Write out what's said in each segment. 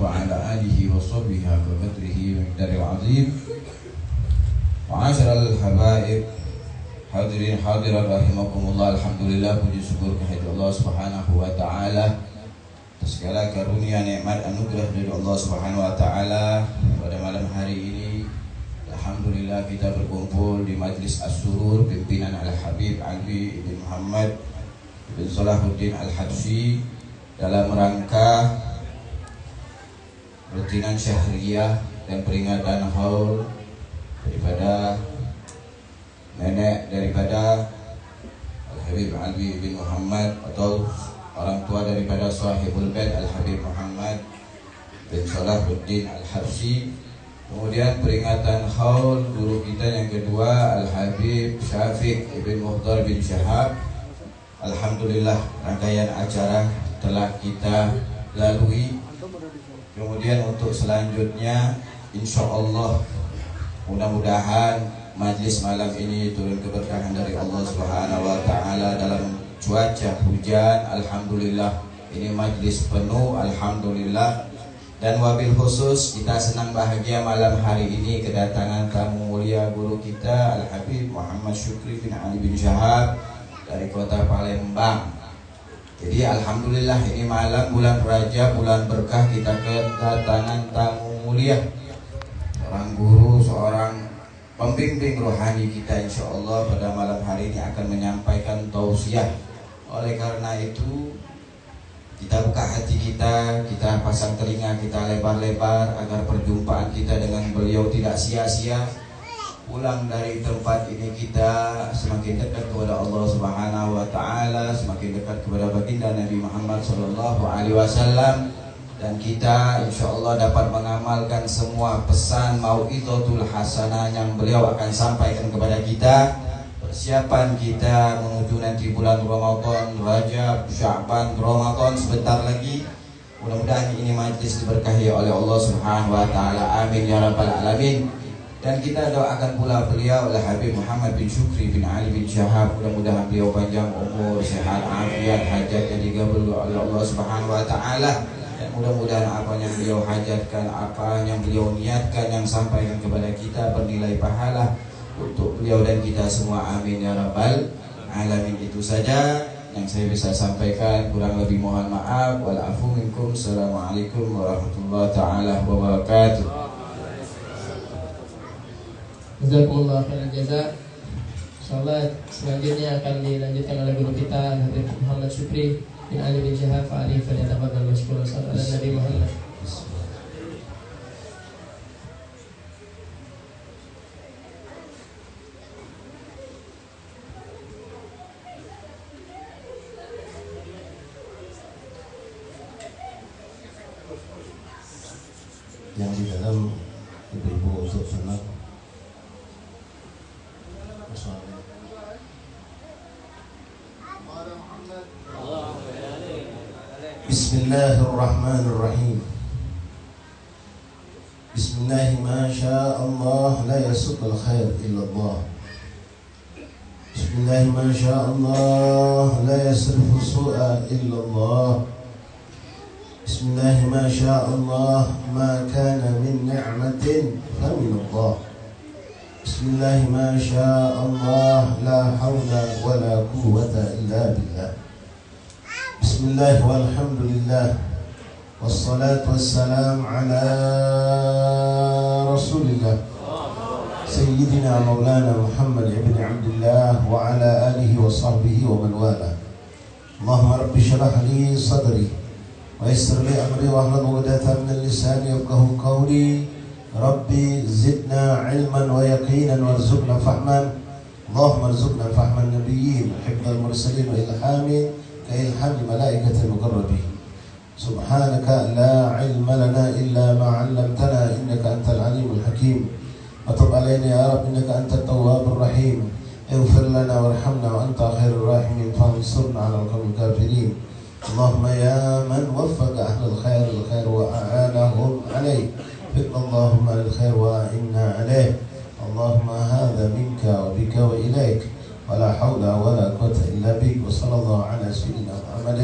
وعلى آله وصحبه وقدره ومقداره العظيم. Ma'asyiral habaib hadirin hadirat rahimakumullah. Alhamdulillah, puji syukur kehadirat Allah Subhanahu wa taala atas segala karunia nikmat anugerah dari Allah Subhanahu wa taala. Pada malam hari ini alhamdulillah kita berkumpul di Majlis As-Surur pimpinan Al-Habib Alwi bin Muhammad bin Salahuddin Al-Habsyi dalam rangka rutinan syahriyah dan peringatan haul daripada nenek daripada Al-Habib Alwi bin Muhammad atau orang tua daripada Sahibul Bait Al-Habib Muhammad bin Salahuddin Al-Habsyi. Kemudian peringatan haul guru kita yang kedua Al-Habib Syafiq ibn Mukhtar bin Syahab. Alhamdulillah rangkaian acara telah kita lalui. Kemudian untuk selanjutnya insyaallah mudah-mudahan majlis malam ini turun keberkahan dari Allah Subhanahu wa taala dalam cuaca hujan. Alhamdulillah ini majlis penuh, alhamdulillah. Dan wabil khusus kita senang bahagia malam hari ini kedatangan tamu mulia guru kita Al-Habib Muhammad Syukri bin Ali bin Syahab dari kota Palembang. Jadi alhamdulillah ini malam bulan Rajab, bulan berkah, kita kedatangan tamu mulia, seorang guru, seorang pembimbing rohani kita, insya Allah pada malam hari ini akan menyampaikan tausiah. Oleh karena itu kita buka hati kita pasang telinga kita lebar-lebar agar perjumpaan kita dengan beliau tidak sia-sia. Pulang dari tempat ini kita semakin dekat kepada Allah Subhanahu wa taala, semakin dekat kepada baginda Nabi Muhammad sallallahu alaihi wasallam, dan kita insyaallah dapat mengamalkan semua pesan mau'izatul hasanah yang beliau akan sampaikan kepada kita. Persiapan kita menuju nanti bulan Ramadan, Rajab, Sya'ban, Ramadan sebentar lagi. Mudah-mudahan ini majlis diberkahi oleh Allah Subhanahu wa taala. Amin ya rabbal alamin. Dan kita doakan pula beliau Al-Habib Muhammad bin Syukri bin Ali bin Syahab, mudah-mudahan beliau panjang umur, sehat, afiat, hajatnya digabul oleh Allah Subhanahu wa taala. Dan mudah-mudahan apa yang beliau hajatkan, apa yang beliau niatkan, yang sampaikan kepada kita bernilai pahala untuk beliau dan kita semua. Amin ya rabbal alamin. Itu saja yang saya bisa sampaikan, kurang lebih mohon maaf. Wal afu minkum. Assalamualaikum warahmatullahi taala wabarakatuh. Jazakumullah khairan jaza. Insyaallah selanjutnya akan dilanjutkan oleh guru kita Habib Muhammad Syukri bin Ali bin Syahab. Fa'ali falyatafaddal mashkuran. Sallallahu alaihi Nabi Muhammad. Yang di dalam ibu-ibu untuk sunat. Bismillahirrahmanirrahim. Bismillah ma syaa Allah la yasudul khair illa Allah. Bismillah ma syaa Allah la yasrifu su'a illa Allah. Bismillah ma syaa Allah ma kana min ni'matin fa min Allah. Bismillah ma syaa Allah la hawla wa la quwwata illa billah. Bismillah walhamdulillah wassalatu wassalam ala rasulillah Sayyidina Maulana Muhammad ibn Abdullah wa ala alihi wa sahbihi wa man wala. Allahumma rabbi syrah li sadri wa yassir li amri wa hlul 'uqdatam min lisani yafqahu qawli. Rabbi zidna ilman wa yaqinan warzuqna fahman. Allahumma arzuqna fahman nabiyyin, hifdzal mursalin wa ilhamin كإلحام ملائكة المقربين. سبحانك لا علم لنا إلا ما علمتنا إنك أنت العليم الحكيم. وتب علينا يا رب إنك أنت التواب الرحيم. اغفر لنا وارحمنا وأنت خير الراحمين فانصرنا على القوم الكافرين. اللهم يا من وفق أهل الخير الخير وأعانهم عليه، فق اللهم للخير وإنا عليه. اللهم هذا منك وبك وإليك، ولا حول ولا قوة إلا بك. وصلى الله على سيدنا محمد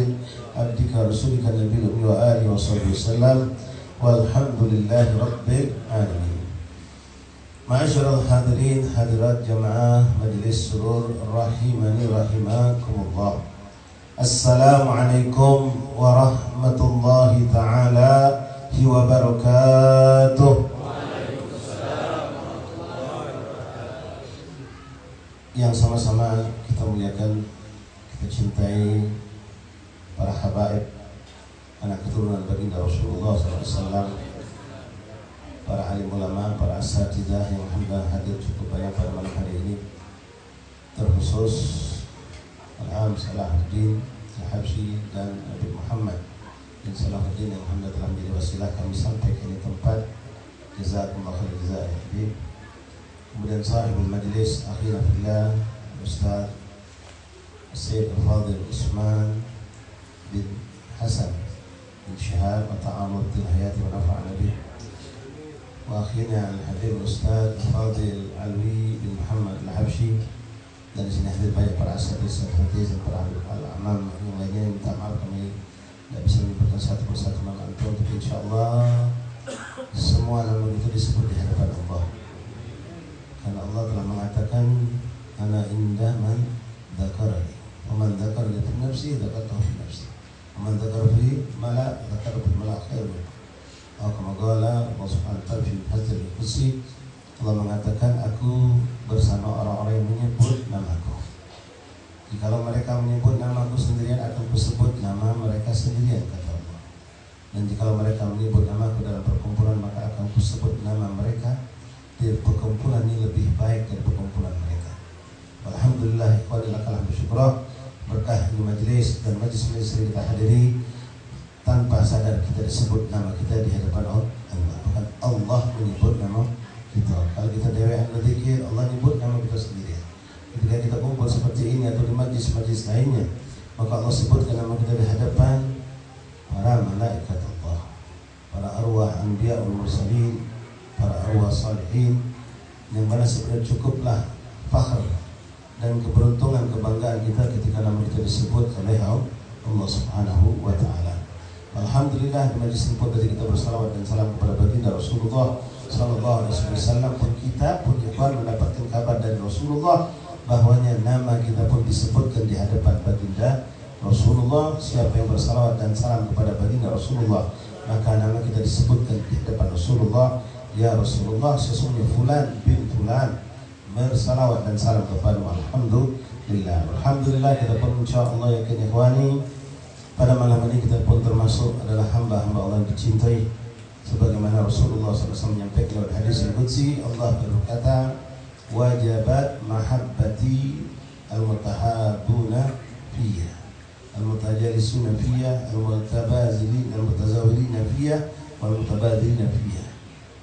عبدك رسولك النبي الأمي وآله وصحبه وسلم. walhamdulillahi rabbil alamin. Ma'asyiral hadirin hadirat jamaah Majelis Surur rahimani rahimakumullah. Assalamualaikum warahmatullahi taala wabarakatuh. Yang sama-sama kita muliakan, kita cintai para habaib, anak keturunan baginda Rasulullah SAW, para alim ulama, para asatidzah yang alhamdulillah hadir cukup banyak pada malam hari ini. Terkhusus Al-Am Salahuddin Al-Habsyi dan Habib Muhammad bin Salahuddin yang alhamdulillah telah menjadi wasilah kami sampai ke ini tempat. Jazakumullah khair jazaa ya Habib. Kemudian sahibul majlis akhina fillah Ustaz Sayyid Al-Fadhil Usman bin Hasan bin Syihab wa ta'amuddin hayati wa nafa'ana bih. Wa akhirnya Al-Habib Ustaz Al-Fadhil Alwi bin Muhammad Al-Habsyi. Dan di sini hadir banyak para asatidz dan para al-amam yang lainnya. Minta maaf kami tidak bisa menyebutkan satu persatu nama antum, tapi insyaallah semua nama itu disebut di hadapan Allah. Karena Allah telah mengatakan ana indah man dzakarani wa man dzakarani fi nafsi dzakartuhu fi nafsi wa man dzakara fi mala dzakara fi mala khairun. Kama qala Allah Subhanahu wa ta'ala fi hadits al-qudsi, Allah mengatakan aku bersama orang-orang yang menyebut namaku. Jikalau mereka menyebut namaku sendirian, akan kusebut nama mereka sendirian, kata Allah. Dan jikalau mereka menyebut namaku dalam perkumpulan, maka akan kusebut nama mereka di perkumpulan ini lebih baik dari perkumpulan mereka. Alhamdulillah, ikhwanillah kalam bersyukur berkah di majlis dan majlis-majlis yang kita hadiri, tanpa sadar kita disebut nama kita di hadapan Allah. Bukan Allah menyebut nama kita. Kalau kita dewean berzikir, Allah menyebut nama kita sendiri. Ketika kita kumpul seperti ini atau di majlis-majlis lainnya, maka Allah sebutkan nama kita di hadapan para malaikat Allah, para arwah anbiya wal mursalin, para arwah salihin, yang mana sebenarnya cukuplah fakhr dan keberuntungan, kebanggaan kita ketika nama kita disebut oleh Allah Subhanahu wa ta'ala. Alhamdulillah, di majlis ini pun tadi kita bersalawat dan salam kepada baginda Rasulullah sallallahu alaihi wasallam, pun kita pun ikhwan mendapatkan kabar dari Rasulullah bahwanya nama kita pun disebutkan di hadapan baginda Rasulullah. Siapa yang bersalawat dan salam kepada baginda Rasulullah, maka nama kita disebutkan di hadapan Rasulullah. Ya Rasulullah, sesungguhnya fulan bin fulan bersalawat dan salam kepada alhamdulillah. Alhamdulillah, kita pun insyaallah yakin ikhwani, pada malam ini kita pun termasuk adalah hamba-hamba Allah yang dicintai. Sebagaimana Rasulullah SAW menyampaikan lewat hadis al-qudsi, Allah berkata, wajabat mahabbati al-mutahabuna fiyya, al-mutajalisuna fiyya, al-mutabazilin, al-mutazawirina fiyya, wal-mutabadilina fiyya.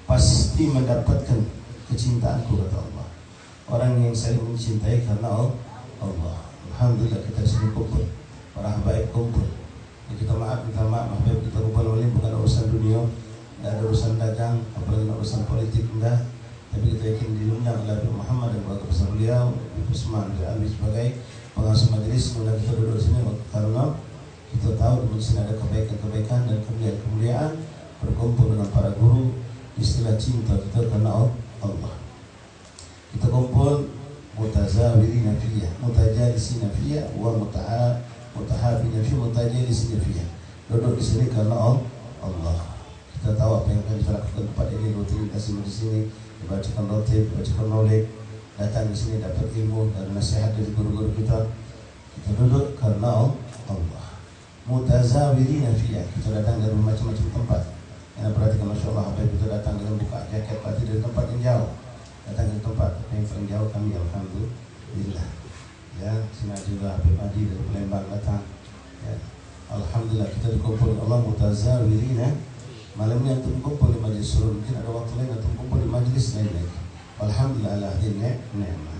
Pasti mendapatkan kecintaanku, kata Allah. Orang yang saling mencintai karena Allah. Alhamdulillah kita sini kumpul, para habaib kumpul. Kita minta maaf, habaib kita kumpul ini bukan urusan dunia, tidak ada urusan dagang, apalagi urusan politik, enggak. Tapi kita yakin diundang oleh Habib Muhammad dan keluarga besar beliau, Habib Usman bin Alwi sebagai pengasuh majelis. Kemudian kita duduk di sini karena kita tahu di sini ada kebaikan-kebaikan dan kemuliaan-kemuliaan, berkumpul dengan para guru. Istilah cinta kita karena Allah. Kita kumpul mutazawirina fiyya, mutajalisina fiyya, wa mutahabina fiyya, mutajalisina fiyya. Duduk di sini karena Allah. Kita tahu apa yang akan kita lakukan tempat ini, rutinitas di sini, dibacakan rotib, dibacakan maulid, datang di sini dapat ilmu dan nasihat dari guru-guru kita. Kita duduk karena Allah. Mutazawirina fiyya, kita datang dari macam-macam tempat. Yang perhatikan, Masya Allah, Habib kita datang dengan buka jaket pasti dari tempat yang jauh. Datang ke tempat yang paling jauh kami, alhamdulillah. Ya, sini juga Habib Adi dari Palembang datang. Ya, alhamdulillah kita dikumpul Allah mutazawirina. Malam ini antum kumpul di majlis surur, mungkin ada waktu lain antum kumpul di majlis lain lagi. Alhamdulillah ala hadhihi ni'mah.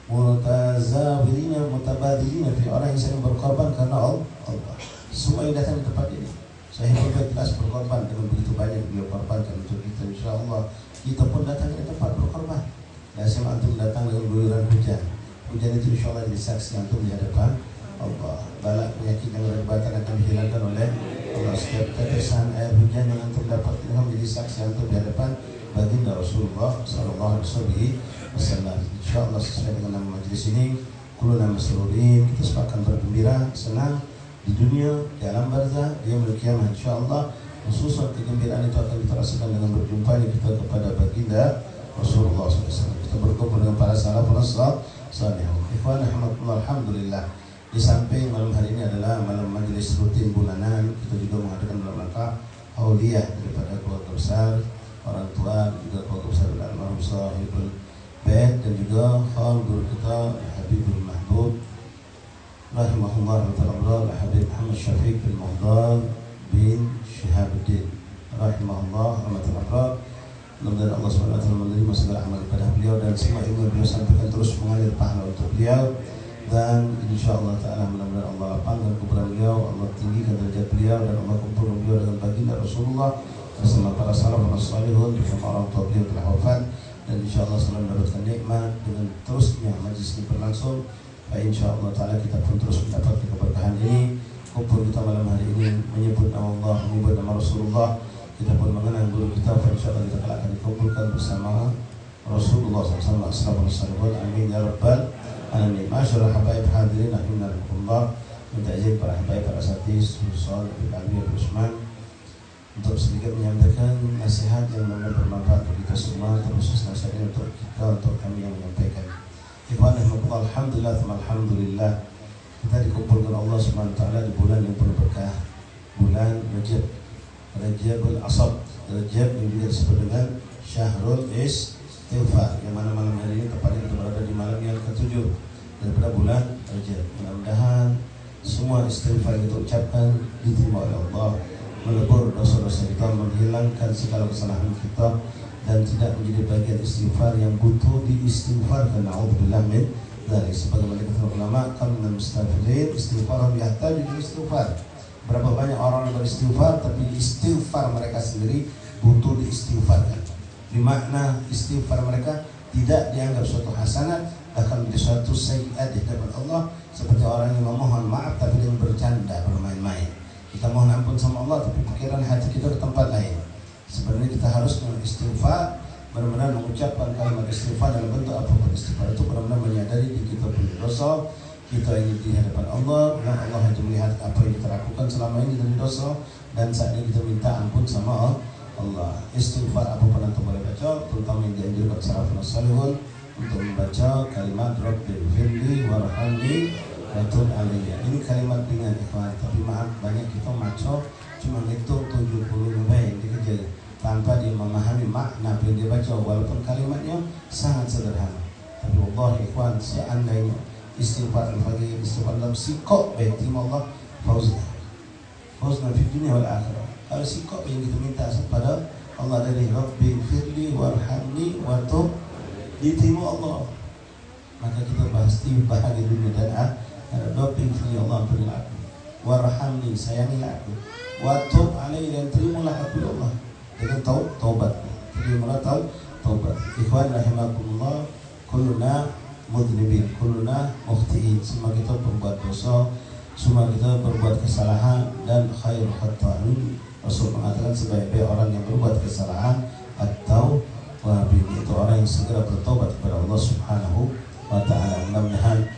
Mutazawirina mutabadilina fi, orang yang saling berkorban karena Allah. Semua yang datang di tempat ini, saya berkelas berkorban dengan begitu banyak beliau korbankan untuk kita. InsyaAllah kita pun datang ke tempat berkorban. Lazim antum datang dengan guyuran hujan. Hujan itu insyaAllah jadi saksi antum di hadapan Allah. Balak penyakit yang berbatan akan dihilangkan oleh Allah setiap tetesan air hujan yang antum dapat ilham menjadi saksi antum di hadapan baginda Rasulullah sallallahu alaihi wasallam. Insyaallah sesuai dengan nama majelis ini, kuluna masrurin, kita sepakat bergembira, senang di dunia, di alam barzah, di yaumul qiyamah insyaallah. Khususan kegembiraan itu akan kita rasakan dengan berjumpanya kita kepada baginda Rasulullah SAW. Kita berkumpul dengan para salafun salih. Ikhwan rahmatullah, alhamdulillah. Di samping malam hari ini adalah malam majelis rutin bulanan, kita juga mengadakan dalam rangka auliyah daripada keluarga besar, orang tua, juga keluarga besar almarhum sahibul bait, dan juga khal guru kita Habibul Mahbub rahimahullah ta'ala, Habib Muhammad Syafiq bin Muhdar bin Syihabuddin rahimahullah rahmatullah. Mudah-mudahan Allah SWT menerima segala amal ibadah beliau dan semua ilmu beliau sampaikan terus mengalir pahala untuk beliau, dan insyaallah ta'ala mudah-mudahan Allah lapangkan kuburan beliau, Allah tinggikan derajat beliau, dan Allah kumpulkan beliau dengan baginda Rasulullah bersama para salafun salihun, bersama orang tua beliau telah wafat, dan insyaallah selalu mendapatkan nikmat dengan terusnya majlis ini berlangsung. Insyaallah ta'ala kita pun terus mendapatkan keberkahan ini. Kumpul kita malam hari ini menyebut nama Allah, menyebut nama Rasulullah, kita pun mengenang guru kita, insyaallah kita akan dikumpulkan bersama Rasulullah SAW. Assalamualaikum, amin ya rabbal alamin. Masyaallah habaib hadirin rahimakumullah, minta izin para habaib, para satis, Ustaz Habib Usman untuk sedikit menyampaikan nasihat yang bermanfaat bagi kita semua, terkhusus nasihat ini untuk kita, untuk kami yang menyampaikan. Ikhwan rahmatullah, alhamdulillah, alhamdulillah, kita dikumpulkan Allah SWT di bulan yang penuh berkah, bulan Rajabul Asab, Rajab yang juga disebut dengan Syahrul Istighfar, yang mana malam hari ini tepatnya kita berada di malam yang ke-7 daripada bulan Rajab. Mudah-mudahan semua istighfar yang kita ucapkan diterima oleh Allah, melebur dosa-dosa kita, menghilangkan segala kesalahan kita, dan tidak menjadi bagian istighfar yang butuh diistighfarkan. Na'udzubillah min dzalik. Sebagaimana kata ulama, kam min mustaghfirin istighfar yahtaju istighfar. Berapa banyak orang yang beristighfar tapi istighfar mereka sendiri butuh diistighfarkan. Di makna istighfar mereka tidak dianggap suatu hasanat, bahkan menjadi suatu sayyi'at di hadapan Allah, seperti orang yang memohon maaf tapi dengan bercanda, bermain-main. Kita mohon ampun sama Allah tapi pikiran hati kita di tempat lain. Sebenarnya kita harus istighfar, benar-benar mengucapkan kalimat istighfar dalam bentuk apapun. Istighfar itu benar-benar menyadari diri kita punya dosa, kita ini di hadapan Allah, dan Allah hanya melihat apa yang kita lakukan selama ini dari dosa, dan saat ini kita minta ampun sama Allah. Istighfar apapun yang boleh baca, terutama yang dianjurkan salafun salihun untuk membaca kalimat Rabbil firli warhamni wa tub alayya. Ini kalimat ringan ikhwan, tapi maaf banyak kita maco cuma hitung 70 baik dikejar tanpa dia memahami makna apa yang dia baca, walaupun kalimatnya sangat sederhana. Tapi Allah ikhwan, seandainya istighfar al-fadhil, istighfar dalam sikap baik terima Allah, fauzna fi dunia wal akhirah. Kalau sikap yang kita minta kepada Allah dari Rabbi firli warhamni wa tub, diterima Allah, maka kita pasti bahagia dunia dan akhirat. Rabbi firli, Allah ampunilah aku, warhamni, sayangilah aku, wa tub alaihi, dan terimalah aku ya Allah dengan taubat, terimalah taubat. Ikhwan rahimakumullah, kulluna mudnibin, kulluna mukhtiin, semua kita berbuat dosa, semua kita berbuat kesalahan, dan khairul khata'in, Rasul mengatakan sebaik-baik orang yang berbuat kesalahan atau wabin, itu orang yang segera bertobat kepada Allah Subhanahu wa ta'ala. Mudah-mudahan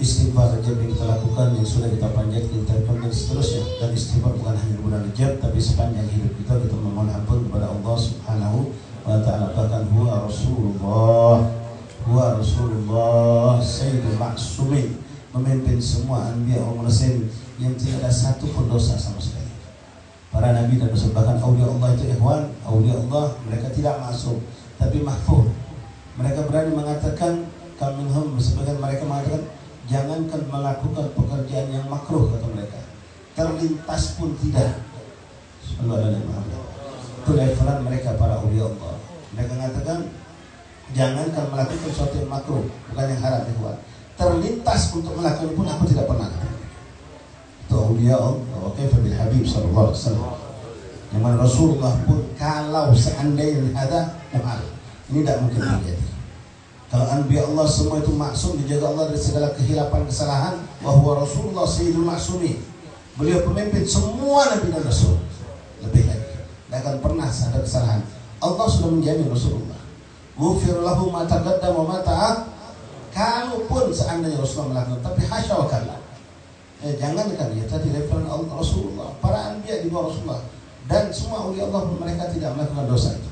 istighfar Rajab yang kita lakukan, yang sudah kita panjatkan, kita rekam dan seterusnya, dan istighfar bukan hanya bulan Rajab tapi sepanjang hidup kita, kita memohon ampun kepada Allah Subhanahu wa ta'ala. Bahkan huwa Rasulullah Sayyidul Ma'sumin, memimpin semua anbiya wa mursalin yang tidak ada satu pun dosa sama sekali. Para nabi dan rasul, bahkan aulia Allah itu ikhwan, aulia Allah mereka tidak masuk tapi mahfuz. Mereka berani mengatakan kaminhum, sebagian mereka mengatakan jangankan melakukan pekerjaan yang makruh, kata mereka, terlintas pun tidak. Subhanallah, itu levelan mereka para aulia Allah. Mereka mengatakan jangankan melakukan sesuatu yang makruh, bukan yang haram ikhwan, terlintas untuk melakukan pun aku tidak pernah. Itu aulia Allah. Oke, Fabil Habib sallallahu alaihi wasallam, yang mana Rasulullah pun kalau seandainya ada muhal, ini tidak mungkin terjadi. Kalau anbiya Allah semua itu maksum, dijaga Allah dari segala kehilapan, kesalahan, bahwa Rasulullah Sayyidul Ma'sumin, Beliau pemimpin semua Nabi dan Rasul. Lebih lagi, tidak akan pernah ada kesalahan. Allah sudah menjamin Rasulullah. Ghufir lahu ma taqaddama wa ma ta'akhkhar. Kalaupun seandainya Rasulullah melakukan, tapi hasya wa kalla. Jangankan ya tadi referan Allah Rasulullah, para anbiya di bawah Rasulullah dan semua awliya Allah mereka tidak melakukan dosa itu.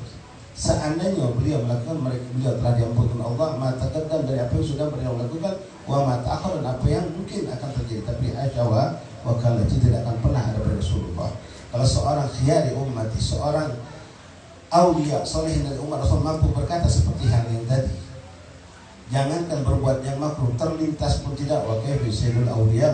Seandainya beliau melakukan, beliau telah diampunkan Allah ma taqaddam dari apa yang sudah beliau lakukan, wa ma ta'akhkhar dan apa yang mungkin akan terjadi. Tapi hasya wa kalla itu tidak akan pernah ada pada Rasulullah. Kalau seorang khiyari ummati, seorang awliya solehin dari umat Rasul mampu berkata seperti hal yang tadi, jangankan berbuat yang makruh, terlintas pun tidak. Wa kaifa sayyidul awliya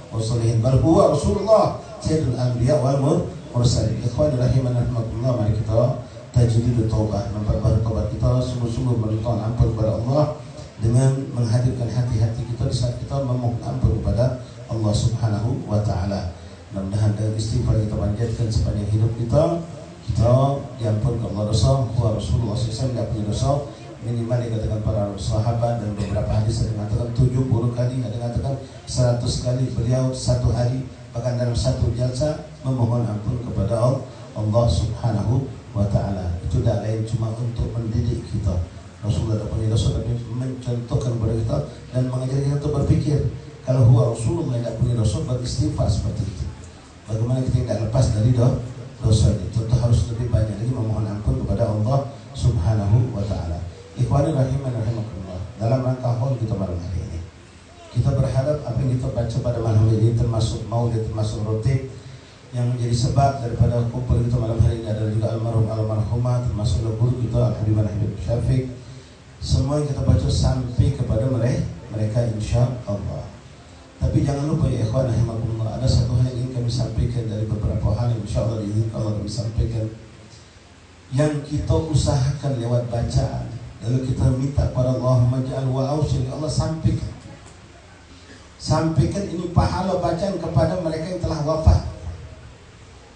was-shalihin bal huwa Rasulullah sayyidul anbiya wal mursalin. Ikhwan rahimana rahimakumullah, mari kita tajdidut taubah, memperbaharui taubat kita, sungguh-sungguh meminta ampun kepada Allah dengan menghadirkan hati-hati kita di saat kita memohon ampun kepada Allah Subhanahu wa taala. Mudah-mudahan dengan istighfar kita panjatkan sepanjang hidup kita diampunkan Allah dosa. Rasulullah SAW tidak punya dosa. Minimal dikatakan para sahabat dan beberapa hadis ada mengatakan 70 kali, ada mengatakan 100 kali beliau satu hari bahkan dalam satu jalsa memohon ampun kepada Allah Subhanahu wa taala. Itu tidak lain cuma untuk mendidik kita. Rasulullah tidak punya dosa tapi mencontohkan kepada kita dan mengajar kita untuk berpikir kalau huwa Rasulullah tidak punya dosa, beristighfar seperti itu. Bagaimana kita tidak lepas dari dosa ini? Tentu harus lebih banyak lagi memohon ampun kepada Allah Subhanahu wa taala. Ikhwani rahimani rahimakumullah, dalam rangka haul kita malam hari ini, kita berharap apa yang kita baca pada malam ini termasuk maulid, termasuk rotib yang menjadi sebab daripada kumpul kita malam hari ini adalah juga almarhumah, termasuk guru kita Al-Habibah Habib Syafiq. Semua yang kita baca sampai kepada mereka insya Allah. Tapi jangan lupa ya ikhwan rahimakumullah, ada satu hal yang ingin kami sampaikan dari beberapa hal yang insya Allah diizinkan Allah kami sampaikan, yang kita usahakan lewat bacaan. Lalu kita minta kepada Allahumma ja'al wa awsil, Allah sampaikan ini pahala bacaan kepada mereka yang telah wafat.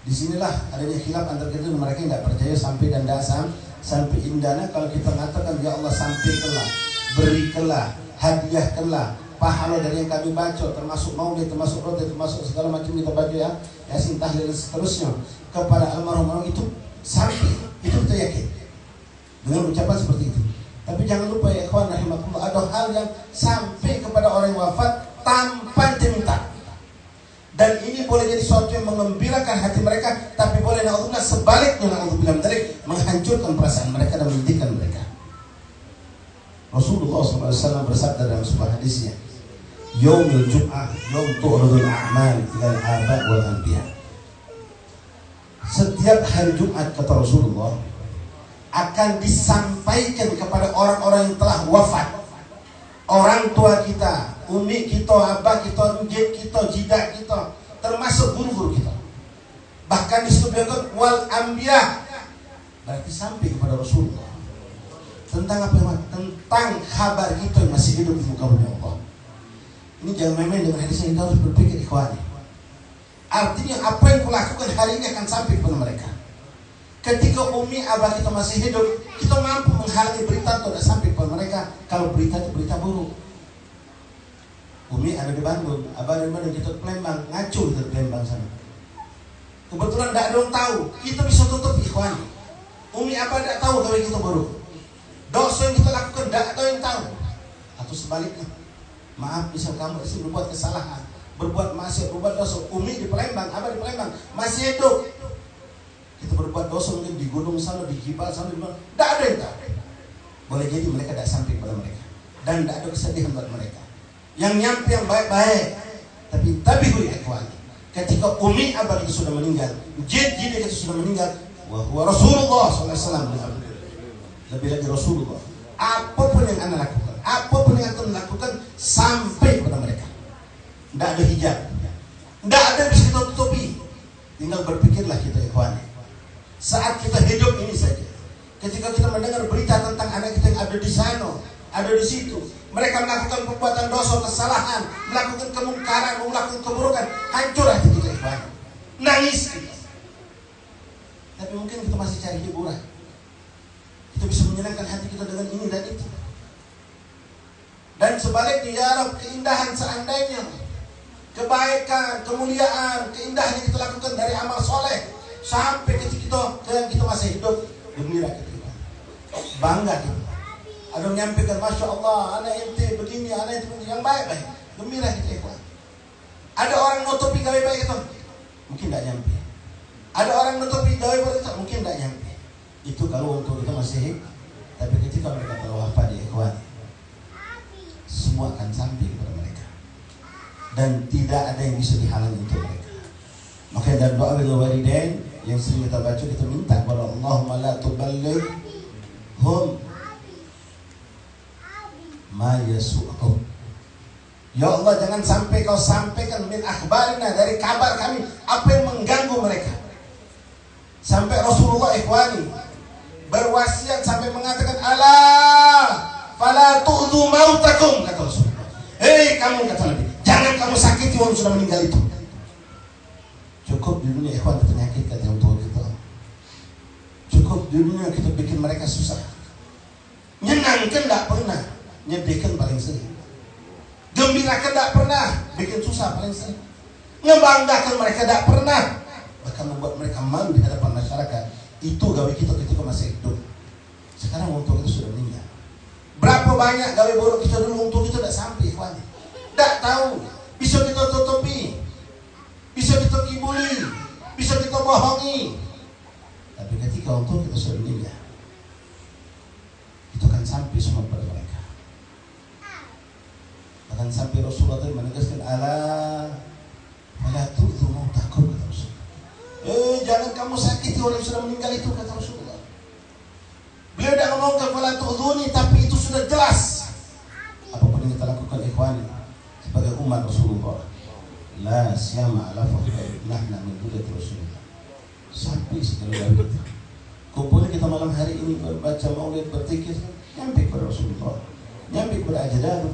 Disinilah adanya khilaf antara kita dan mereka yang tidak percaya sampai dan tidak sampai. Indahnya kalau kita mengatakan ya Allah sampaikanlah, berikanlah, hadiahkanlah pahala dari yang kami baca, termasuk maulid, termasuk roti, termasuk segala macam kita baca ya, yasin, tahlil dan seterusnya kepada almarhum itu sampai, itu kita yakin dengan ucapan seperti itu. Tapi jangan lupa ya ikhwan rahimakumullah, ada hal yang sampai kepada orang yang wafat tanpa diminta. Dan ini boleh jadi sesuatu yang mengembirakan hati mereka, tapi boleh na'udzubillah sebaliknya, na'udzubillah menghancurkan perasaan mereka dan menyedihkan mereka. Rasulullah SAW bersabda dalam sebuah hadisnya, Yaumul Jum'ah yaum tu'radul a'mal ilal aba wal anbiya. Setiap hari Jumat, kata Rasulullah, akan disampaikan kepada orang-orang yang telah wafat, orang tua kita, umi kita, abah kita, njid kita, jidak kita, termasuk guru-guru kita. Bahkan disebutkan wal anbiya, berarti sampai kepada Rasulullah tentang apa? Tentang kabar kita yang masih hidup di muka bumi Allah. Ini jangan main-main dengan hadis ini, kita harus berpikir ikhwani. Artinya apa yang kulakukan hari ini akan sampai kepada mereka. Ketika umi abah kita masih hidup, kita mampu menghalangi berita itu tidak sampai kepada mereka. Kalau berita itu berita buruk. Umi ada di Bandung, abah ada di Bandung, kita di Palembang, ngaco kita di Palembang sana. Kebetulan tidak ada yang tahu, kita bisa tutup ikhwan. Umi abah tidak tahu kalau kita buruk. Dosa yang kita lakukan tidak ada yang tahu. Atau sebaliknya, maaf misal kamu disini berbuat kesalahan, berbuat maksiat, berbuat dosa. Umi di Palembang, abah di Palembang, masih hidup. Kita berbuat dosa mungkin di gunung sana, di jibal sana, tidak ada yang tahu. Boleh jadi mereka tidak sampai kepada mereka dan tidak ada kesedihan buat mereka. Yang nyampe yang baik-baik. Tapi hui ikhwan, ketika umi abah itu sudah meninggal, jid itu sudah meninggal, wa Rasulullah SAW, lebih lagi Rasulullah, apapun yang anda lakukan, apapun yang anda lakukan sampai kepada mereka. Tidak ada hijab, tidak ada yang bisa kita tutupi. Tinggal berpikirlah kita ikhwan. Saat kita hidup ini saja, ketika kita mendengar berita tentang anak kita yang ada di sana, ada di situ, mereka melakukan perbuatan dosa, kesalahan, melakukan kemungkaran, melakukan keburukan, hancur hati kita ikhwan, nangis. Tapi mungkin kita masih cari hiburan, kita bisa menyenangkan hati kita dengan ini dan itu. Dan sebaliknya ya Rabb, keindahan seandainya kebaikan, kemuliaan, keindahan yang kita lakukan dari amal soleh sampai ketika kita masih hidup, gembira kita, bangga kita. Ada yang menyampaikan, Masya Allah, anak ente begini, anak ente begini, yang baik-baik, gembira kita ikhwan. Ada orang nutupi gawe baik itu, mungkin tidak nyampe. Ada orang nutupi gawe baik itu, mungkin tidak nyampe. Itu kalau untuk kita masih hidup. Tapi ketika mereka telah wafat ya ikhwan, semua akan sampai kepada mereka. Dan tidak ada yang bisa dihalangi untuk mereka. Maka dalam doa bil walidain yang sering kita baca, kita minta kepada Allahumma la tuballighhum ma yasu'hum. Ya Allah, jangan sampai kau sampaikan min akhbarina, dari kabar kami, apa yang mengganggu mereka. Sampai Rasulullah ikhwani berwasiat sampai mengatakan, ala fala tu'dhu mautakum, kata Rasulullah. Hei kamu, kata Nabi, jangan kamu sakiti orang sudah meninggal itu. Cukup di dunia ikhwan kita menyakitkan yang tua kita. Cukup di dunia kita bikin mereka susah. Nyenangkan tidak pernah, nyedihkan paling sering. Gembirakan tidak pernah, bikin susah paling sering. Ngebanggakan mereka tidak pernah, bahkan membuat mereka malu di hadapan masyarakat. Itu gawe kita ketika masih hidup. Sekarang untuk itu sudah meninggal. Berapa banyak gawe buruk kita dulu untuk itu tidak sampai ikhwan. Tidak tahu, bisa kita tutupi, bisa kita kibuli, bisa kita bohongi. Tapi ketika untuk kita sudah meninggal, itu akan sampai semua pada mereka. Akan sampai Rasulullah tadi menegaskan, ala wala tu'dhu mautakum, kata Rasulullah. Jangan kamu sakiti orang yang sudah meninggal itu, kata Rasulullah. Beliau tidak ngomongkan wala tu'dhuni, tapi itu sudah jelas. Apapun yang kita lakukan ikhwani sebagai umat Rasulullah, la siyama ala fahri nahna min dulat Rasulullah, sampai segala dari kita kumpul kita malam hari ini berbaca maulid, berzikir, nyampe kepada Rasulullah, nyampe kepada ajaran.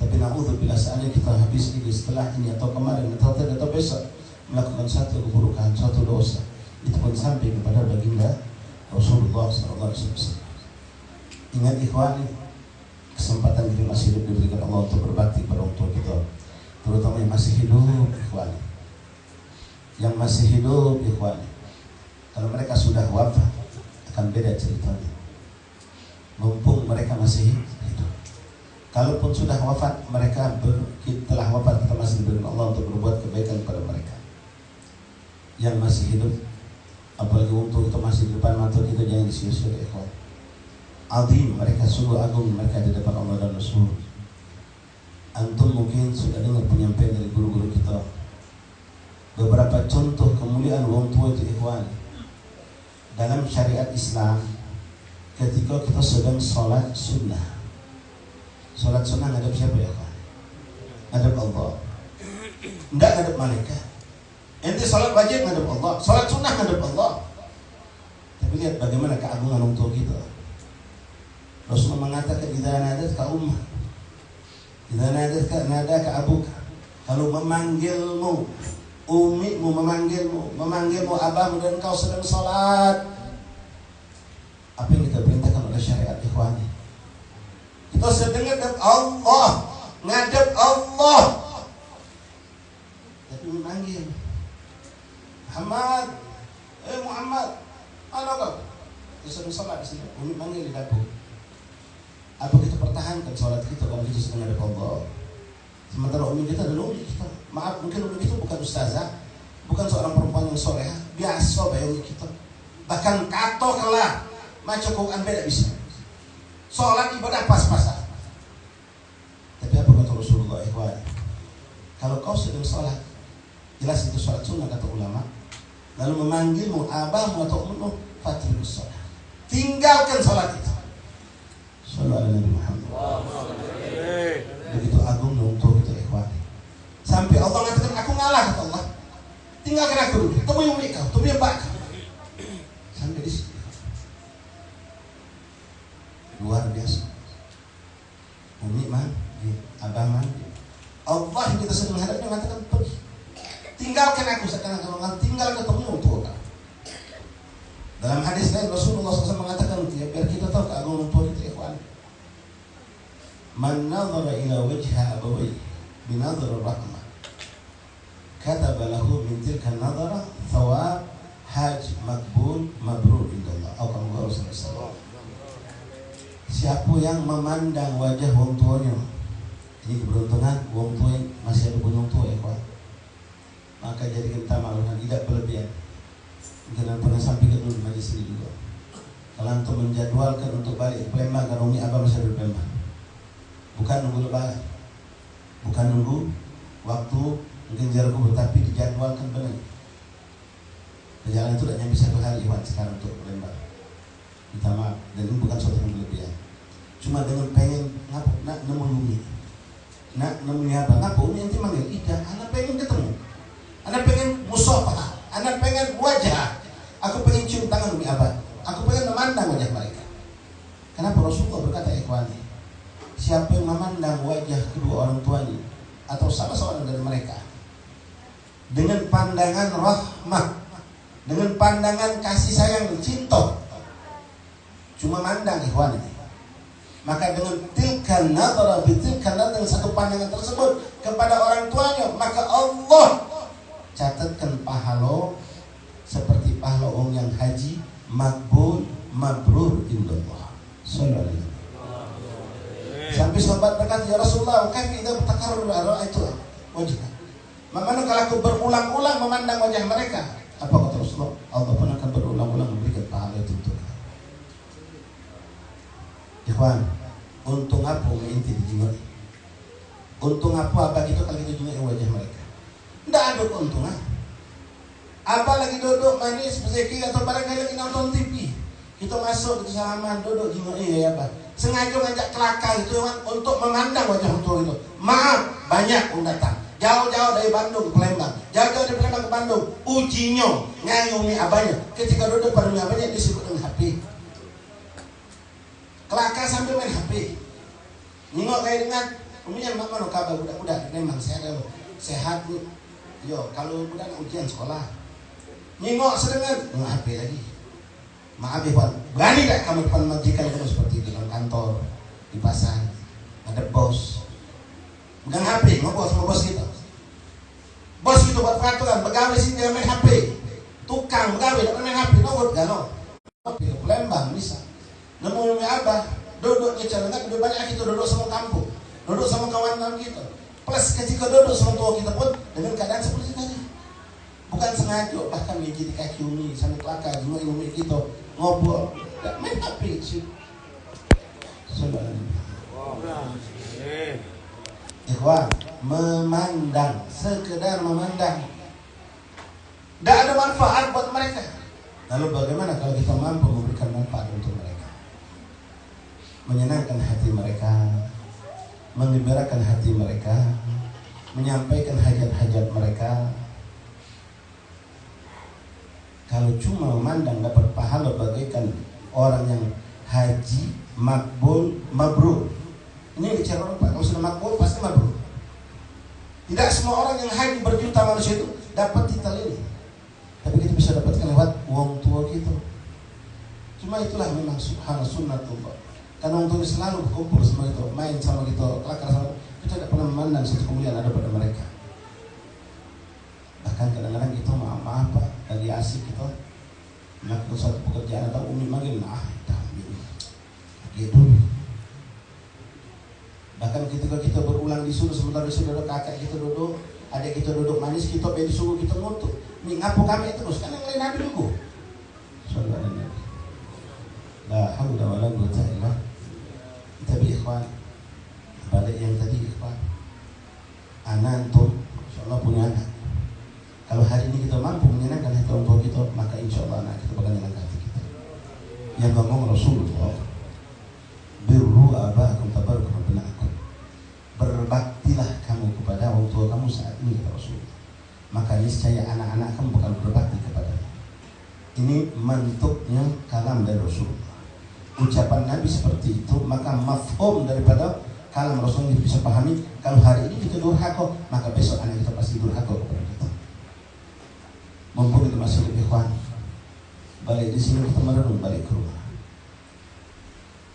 Tapi na'udzubillah, seandainya kita habis ini, setelah ini atau kemarin atau besok melakukan satu keburukan, satu dosa, itu pun sampai kepada baginda Rasulullah SAW. Ingat ikhwani, kesempatan kita masih hidup diberikan Allah untuk berbakti pada orang tua kita, terutama yang masih hidup ikhwani. Yang masih hidup ikhwani, kalau mereka sudah wafat akan beda ceritanya. Mumpung mereka masih hidup. Kalaupun sudah wafat, mereka telah wafat, kita masih diberikan Allah untuk berbuat kebaikan kepada mereka. Yang masih hidup, apalagi untuk kita masih di depan mata kita, jangan disia-sia ikhwan. Azim, mereka sungguh agung, mereka di depan Allah dan Rasul. Antum mungkin sudah dengar penyampaian dari guru-guru kita, beberapa contoh kemuliaan orang tua itu ikhwan. Dalam syariat Islam, ketika kita sedang sholat sunnah, sholat sunnah ngadep siapa ya kawan? Ngadep Allah. Tidak ngadep malaikat. Ente sholat wajib ngadep Allah, sholat sunnah ngadep Allah. Tapi lihat bagaimana keagungan orang tua kita. Rasulullah mengatakan, idza nadatka ummah, idza nadaka abuka, kalau memanggilmu umimu, memanggilmu abahmu dan kau sedang sholat, apa yang kita perintahkan oleh syariat ikhwani? Kita sedang ngadep Allah, ngadep Allah, tapi memanggil Muhammad, Muhammad, mana kau? Kita sedang sholat di sini, umi manggil di dapur. Apa kita pertahankan sholat kita kalau kita sedang ngadep Allah? Sementara umi kita adalah umi kita. Maaf, mungkin umi kita bukan ustazah, bukan seorang perempuan yang soleha, biasa bayi umi kita. Bahkan kato kalah, macam Quran beda bisa. Sholat ibadah pas-pasan. Tapi apa kata Rasulullah ikhwan? Kalau kau sedang sholat, jelas itu sholat sunnah kata ulama. Lalu memanggilmu abahmu atau ummu, fatrikus sholat. Tinggalkan sholat itu. Sallallahu alaihi Muhammad. Begitu agung untuk kita ikhwan. Sampai Allah mengatakan, aku ngalah kata Allah. Tinggalkan aku dulu. Temui umi kau, temui mbak kau. Sampai di situ. Luar biasa. Umi mandi, abah mandi. Allah yang kita sedang menghadapnya mengatakan, pergi. Tinggalkan aku sekarang, kalau tinggal ketemu untuk kau. Dalam hadis lain Rasulullah SAW mengatakan, biar kita tahu keagungan tua kita ikhwan. Man nadhara ila wajha abawayhi binadhar rahmah mintilkan nadara thawab haj makbul mabrur indallah. Alhamdulillah. Siapa yang memandang wajah wong tuanya, ini keberuntungan wong tua masih ada punya tua ya Pak. Maka jadi kita malukan tidak berlebihan. Mungkin pernah sampaikan dulu di majlis ini juga. Kalau untuk menjadwalkan untuk balik ke Palembang, karena Umi Abah masih ada di Palembang. Bukan nunggu lebaran, bukan nunggu waktu mungkin jarak kubur, tapi dijadwalkan benar. Perjalanan itu tidak nyampe 1 hari Iwan sekarang untuk Palembang. Minta maaf, dan ini bukan suatu yang berlebihan. Cuma dengan pengen nak nemu Umi, nak nemu apa? Ngapa Umi nanti manggil Ida? Anak pengen ketemu, anak pengen musafah, anak pengen wajah. Aku pengen cium tangan Umi Abah. Aku pengen memandang wajah mereka. Kenapa Rasulullah berkata, ikhwani, siapa yang memandang wajah kedua orang tuanya atau salah seorang dari mereka dengan pandangan rahmah, dengan pandangan kasih sayang, cinta, cuma mandang ikhwani, maka dengan tilkan nadara bitilkan nadara, dengan satu pandangan tersebut kepada orang tuanya, maka Allah catatkan pahala seperti pahala orang yang haji makbul mabrur indallah. Sallallahu alaihi wasallam. Sampai sahabat berkata, ya Rasulullah, kami tidak bertakarur ala itu wajah. Mana kalau aku berulang-ulang memandang wajah mereka? Apa kata Rasulullah? Allah pun akan berulang-ulang memberikan pahala itu untuk kita. Ikhwan, untung apa inti dijual? Untung apa kita kalau kita jual wajah mereka? Tidak ada keuntungan. Apalagi duduk manis, berzikir, atau barangkali lagi nonton TV, kita masuk ke salaman, duduk jiwa ya Pak. Sengaja ngajak kelakar itu untuk memandang wajah orang itu. Maaf, banyak orang datang jauh-jauh dari Bandung ke Palembang, jauh-jauh dari Palembang ke Bandung, ujinya ngayungi abahnya. Ketika duduk pada abahnya disebut dengan HP. Kelakar sambil main HP. Nengok kayak dengan umumnya mana kabar budak-budak memang sehat nih. Yo, kalau budak ujian sekolah, nengok sedengar HP lagi. Maaf ya Pak, berani tak kamu depan majikan kamu seperti di dalam kantor, di pasar, ada bos, pegang HP, ngobrol sama bos kita. Bos itu buat peraturan, pegawai sini jangan main HP, tukang pegawai jangan main HP, ngobrol gano. Di Palembang bisa, nemu Abah, duduknya celengan, lebih banyak kita duduk sama kampung, duduk sama kawan-kawan kita. Plus ketika duduk sama tua kita pun dengan keadaan seperti tadi. Bukan sengaja, bahkan meja di kaki Umi sampai kelakar, semua Umi kita ngobrol, tak main HP sih. Ikhwan, memandang, sekedar memandang, tidak ada manfaat buat mereka. Lalu bagaimana kalau kita mampu memberikan manfaat untuk mereka, menyenangkan hati mereka, menggembirakan hati mereka, menyampaikan hajat-hajat mereka. Kalau cuma memandang dapat pahala bagaikan orang yang haji makbul mabrur. Ini bicara orang Pak, kalau sudah makbul pasti mabrur. Tidak semua orang yang haji berjuta manusia itu dapat titel ini. Tapi kita bisa dapatkan lewat wong tua kita. Cuma itulah memang subhanallah sunnatullah. Karena wong tua selalu berkumpul sama kita, main sama kita, kelakar sama kita, tidak pernah memandang satu kemuliaan ada pada mereka. Bahkan kadang-kadang kita maaf Pak, lagi asik kita melakukan suatu pekerjaan atau Umi manggil, gitu. Bahkan ketika kita berulang disuruh, sementara disuruh duduk kakak kita duduk, adik kita duduk manis, kita pengen disuruh kita ngutuk. Ini ngapu kami terus, kan yang lain ada dulu. Sallallahu alaihi wasallam. La haula wala quwwata illa billah. Tapi ikhwan, balik yang tadi ikhwan, anak antum insyaallah punya anak. Kalau hari ini kita mampu menyenangkan hati orang tua kita, maka insya Allah anak kita bakal menyenangkan hati kita. Yang ngomong Rasulullah, birru aba'akum tabarrukum abna'akum. Berbaktilah kamu kepada orang tua kamu saat ini, kata Rasulullah. Maka niscaya anak-anak kamu bakal berbakti kepadanya. Ini bentuknya kalam dari Rasulullah. Ucapan Nabi seperti itu, maka mafhum daripada kalam Rasulullah bisa pahami. Kalau hari ini kita durhaka, maka besok anak kita pasti durhaka kepada kita. Mumpung itu masih lebih ikhwan, balik di sini kita merenung balik ke rumah.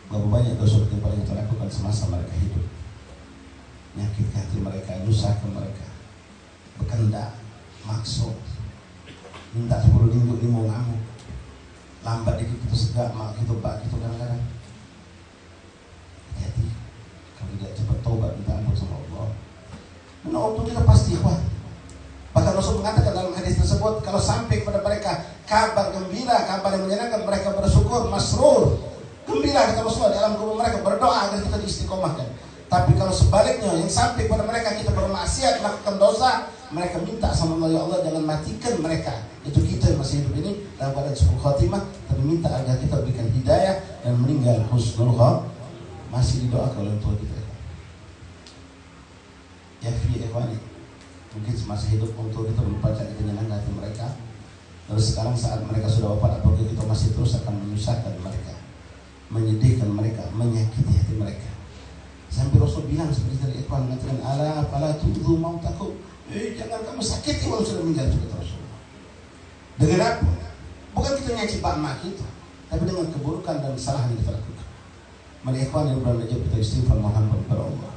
Berapa banyak dosa yang paling kita lakukan semasa mereka hidup, menyakitkan hati mereka, rusak ke mereka, berkendak, maksud, minta 10 minggu ini mau ngamuk, lambat dikit kita segak, mak kita bak kita kadang-kadang. Hati-hati, kalau tidak cepat taubat minta ampun sama Allah, karena waktu kita pasti ikhwan. Bahkan Rasul mengatakan dalam hadis tersebut, kalau sampai kepada mereka kabar gembira, kabar yang menyenangkan, mereka bersyukur, masrur, gembira kata Rasulullah di alam kubur mereka, berdoa agar kita diistiqomahkan. Tapi kalau sebaliknya yang sampai kepada mereka kita bermaksiat, melakukan dosa, mereka minta sama Allah, ya Allah jangan matikan mereka. Itu kita yang masih hidup ini dalam keadaan su'ul khatimah, tapi minta agar kita berikan hidayah dan meninggal husnul khatimah. Masih didoakan oleh Tuhan kita. Ya fi ikhwani, mungkin semasa hidup untuk kita membaca menyenangkan hati mereka. Lalu sekarang saat mereka sudah wafat, apakah kita masih terus akan menyusahkan mereka, menyedihkan mereka, menyakiti hati mereka? Sampai Rasul bilang seperti tadi ikhwan mengatakan, ala fala tu'dhu mautakum, jangan kamu sakiti orang sudah meninggal, juga Rasul. Dengan apa? Bukan kita nyaci mak kita, tapi dengan keburukan dan kesalahan yang kita lakukan. Mari ikhwan yang berada kita istighfar mohon kepada Allah,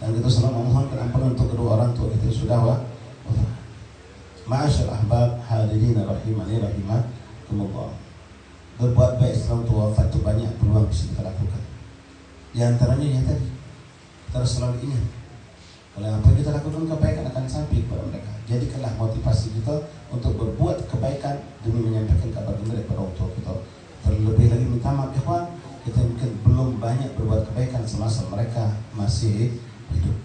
dan kita selalu memohonkan ampunan untuk kedua orang tua kita yang sudah wafat. Ma'asyar ahbab hadirin rahimani rahimakumullah. Berbuat baik setelah tua wafat itu banyak peluang bisa kita lakukan. Di antaranya yang tadi, kita harus selalu ingat kalau apa kita lakukan kebaikan akan sampai kepada mereka. Jadikanlah motivasi kita untuk berbuat kebaikan demi menyampaikan kabar gembira kepada orang tua kita. Terlebih lagi minta maaf ikhwan, kita mungkin belum banyak berbuat kebaikan semasa mereka masih hidup.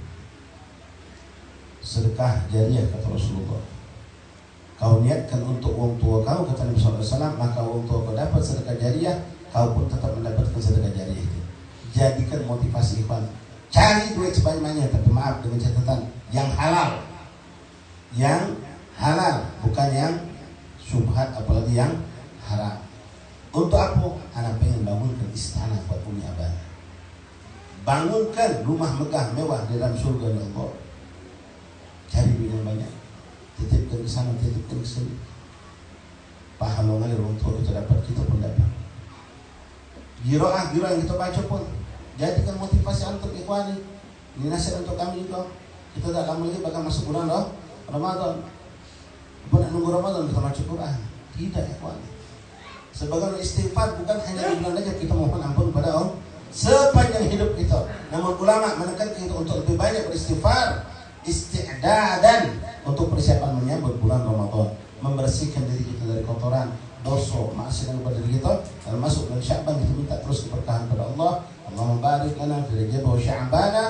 Sedekah jariah kata Rasulullah, kau niatkan untuk orang tua kau, kata Nabi SAW, maka orang tua kau dapat sedekah jariah, kau pun tetap mendapatkan sedekah jariah itu. Jadikan motivasi ikhwan, cari duit sebanyak-banyaknya, tapi maaf dengan catatan yang halal, bukan yang syubhat, apalagi yang haram. Untuk apa? Anak pengen bangunkan istana buat Umi Abana, bangunkan rumah megah mewah di dalam surga Allah. Cari duit yang banyak, titipkan ke sana, titipkan ke sini. Pahala ngalir orang tua kita dapat, kita pun dapat. Giroah yang kita baca pun jadikan motivasi untuk ikhwani. Ini nasihat untuk kami juga. Kita tak lama lagi bakal masuk bulan Ramadan. Apa nak nunggu Ramadan kita baca Quran? Tidak ikhwani. Sebagai istighfar bukan hanya di bulan Rajab kita mohon ampun kepada Allah sepanjang hidup kita. Namun ulama menekankan kita untuk lebih banyak beristighfar, isti'dadan untuk persiapan menyambut bulan Ramadan, membersihkan diri kita dari kotoran, dosa, maksiat kepada diri kita, dan masuk bulan Sya'ban kita minta terus keberkahan kepada Allah. Allahumma barik lana fi Rajab wa Sya'bana,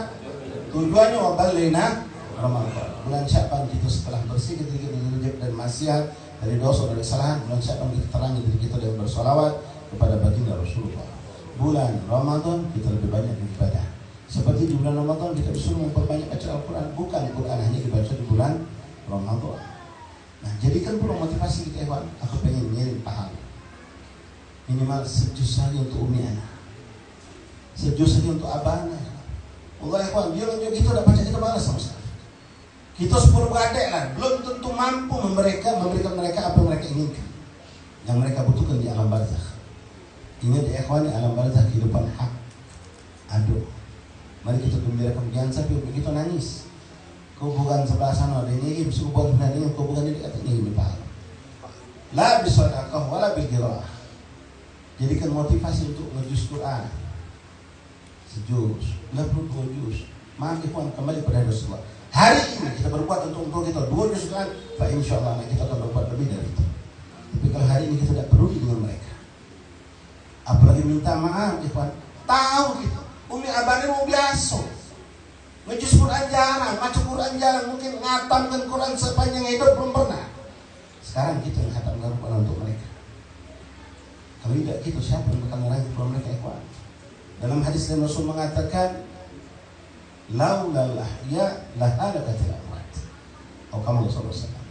tujuannya wa ballina Ramadan. Bulan Sya'ban kita setelah bersih diri kita dari Rajab dan maksiat, dari dosa, dari kesalahan, bulan Sya'ban kita terangi diri kita dengan bersolawat kepada baginda Rasulullah. Bulan Ramadan kita lebih banyak beribadah. Seperti di bulan Ramadan kita disuruh memperbanyak baca Al-Quran. Bukan Al-Quran hanya dibaca di bulan Ramadan. Nah, jadikan pula motivasi kita ikhwan. Aku pengen ngirim pahala minimal sejus saja untuk umi anak, sejus saja untuk abah anak. Allah ikhwan, dia juga kita dapat kita balas sama sekali. Kita 10 beradik lah, belum tentu mampu memberikan mereka apa yang mereka inginkan, yang mereka butuhkan di alam barzakh. Ingat ya ikhwan, alam barzakh kehidupan hak. Aduh, mari kita gembirakan, jangan sampai begitu nangis. Kau bukan sebelah sana, ada ini, bisa buat sebelah ini, kau bukan ini, kata ini pahala. La bisadaqah wala bilgirah. Jadikan motivasi untuk ngejus Quran. Sejus, nggak perlu 2 juz. Maaf ikhwan, kembali pada Rasulullah. Hari ini kita berbuat untuk kita 2 juz Quran, fa insyaallah kita akan berbuat lebih dari itu. Tapi kalau hari ini kita tidak peduli dengan mereka, apalagi minta maaf ikhwan, tahu kita umi abadi mau biasa, ngejus Quran jarang, baca Quran jarang, mungkin ngatamkan Quran sepanjang hidup belum pernah. Sekarang kita yang khatamkan Quran untuk mereka. Kalau tidak kita, siapa yang bakal ngeraih Quran mereka ikhwan? Dalam hadis yang Rasul mengatakan, laulal ahya lahalakatil amwat. Kamu sallallahu.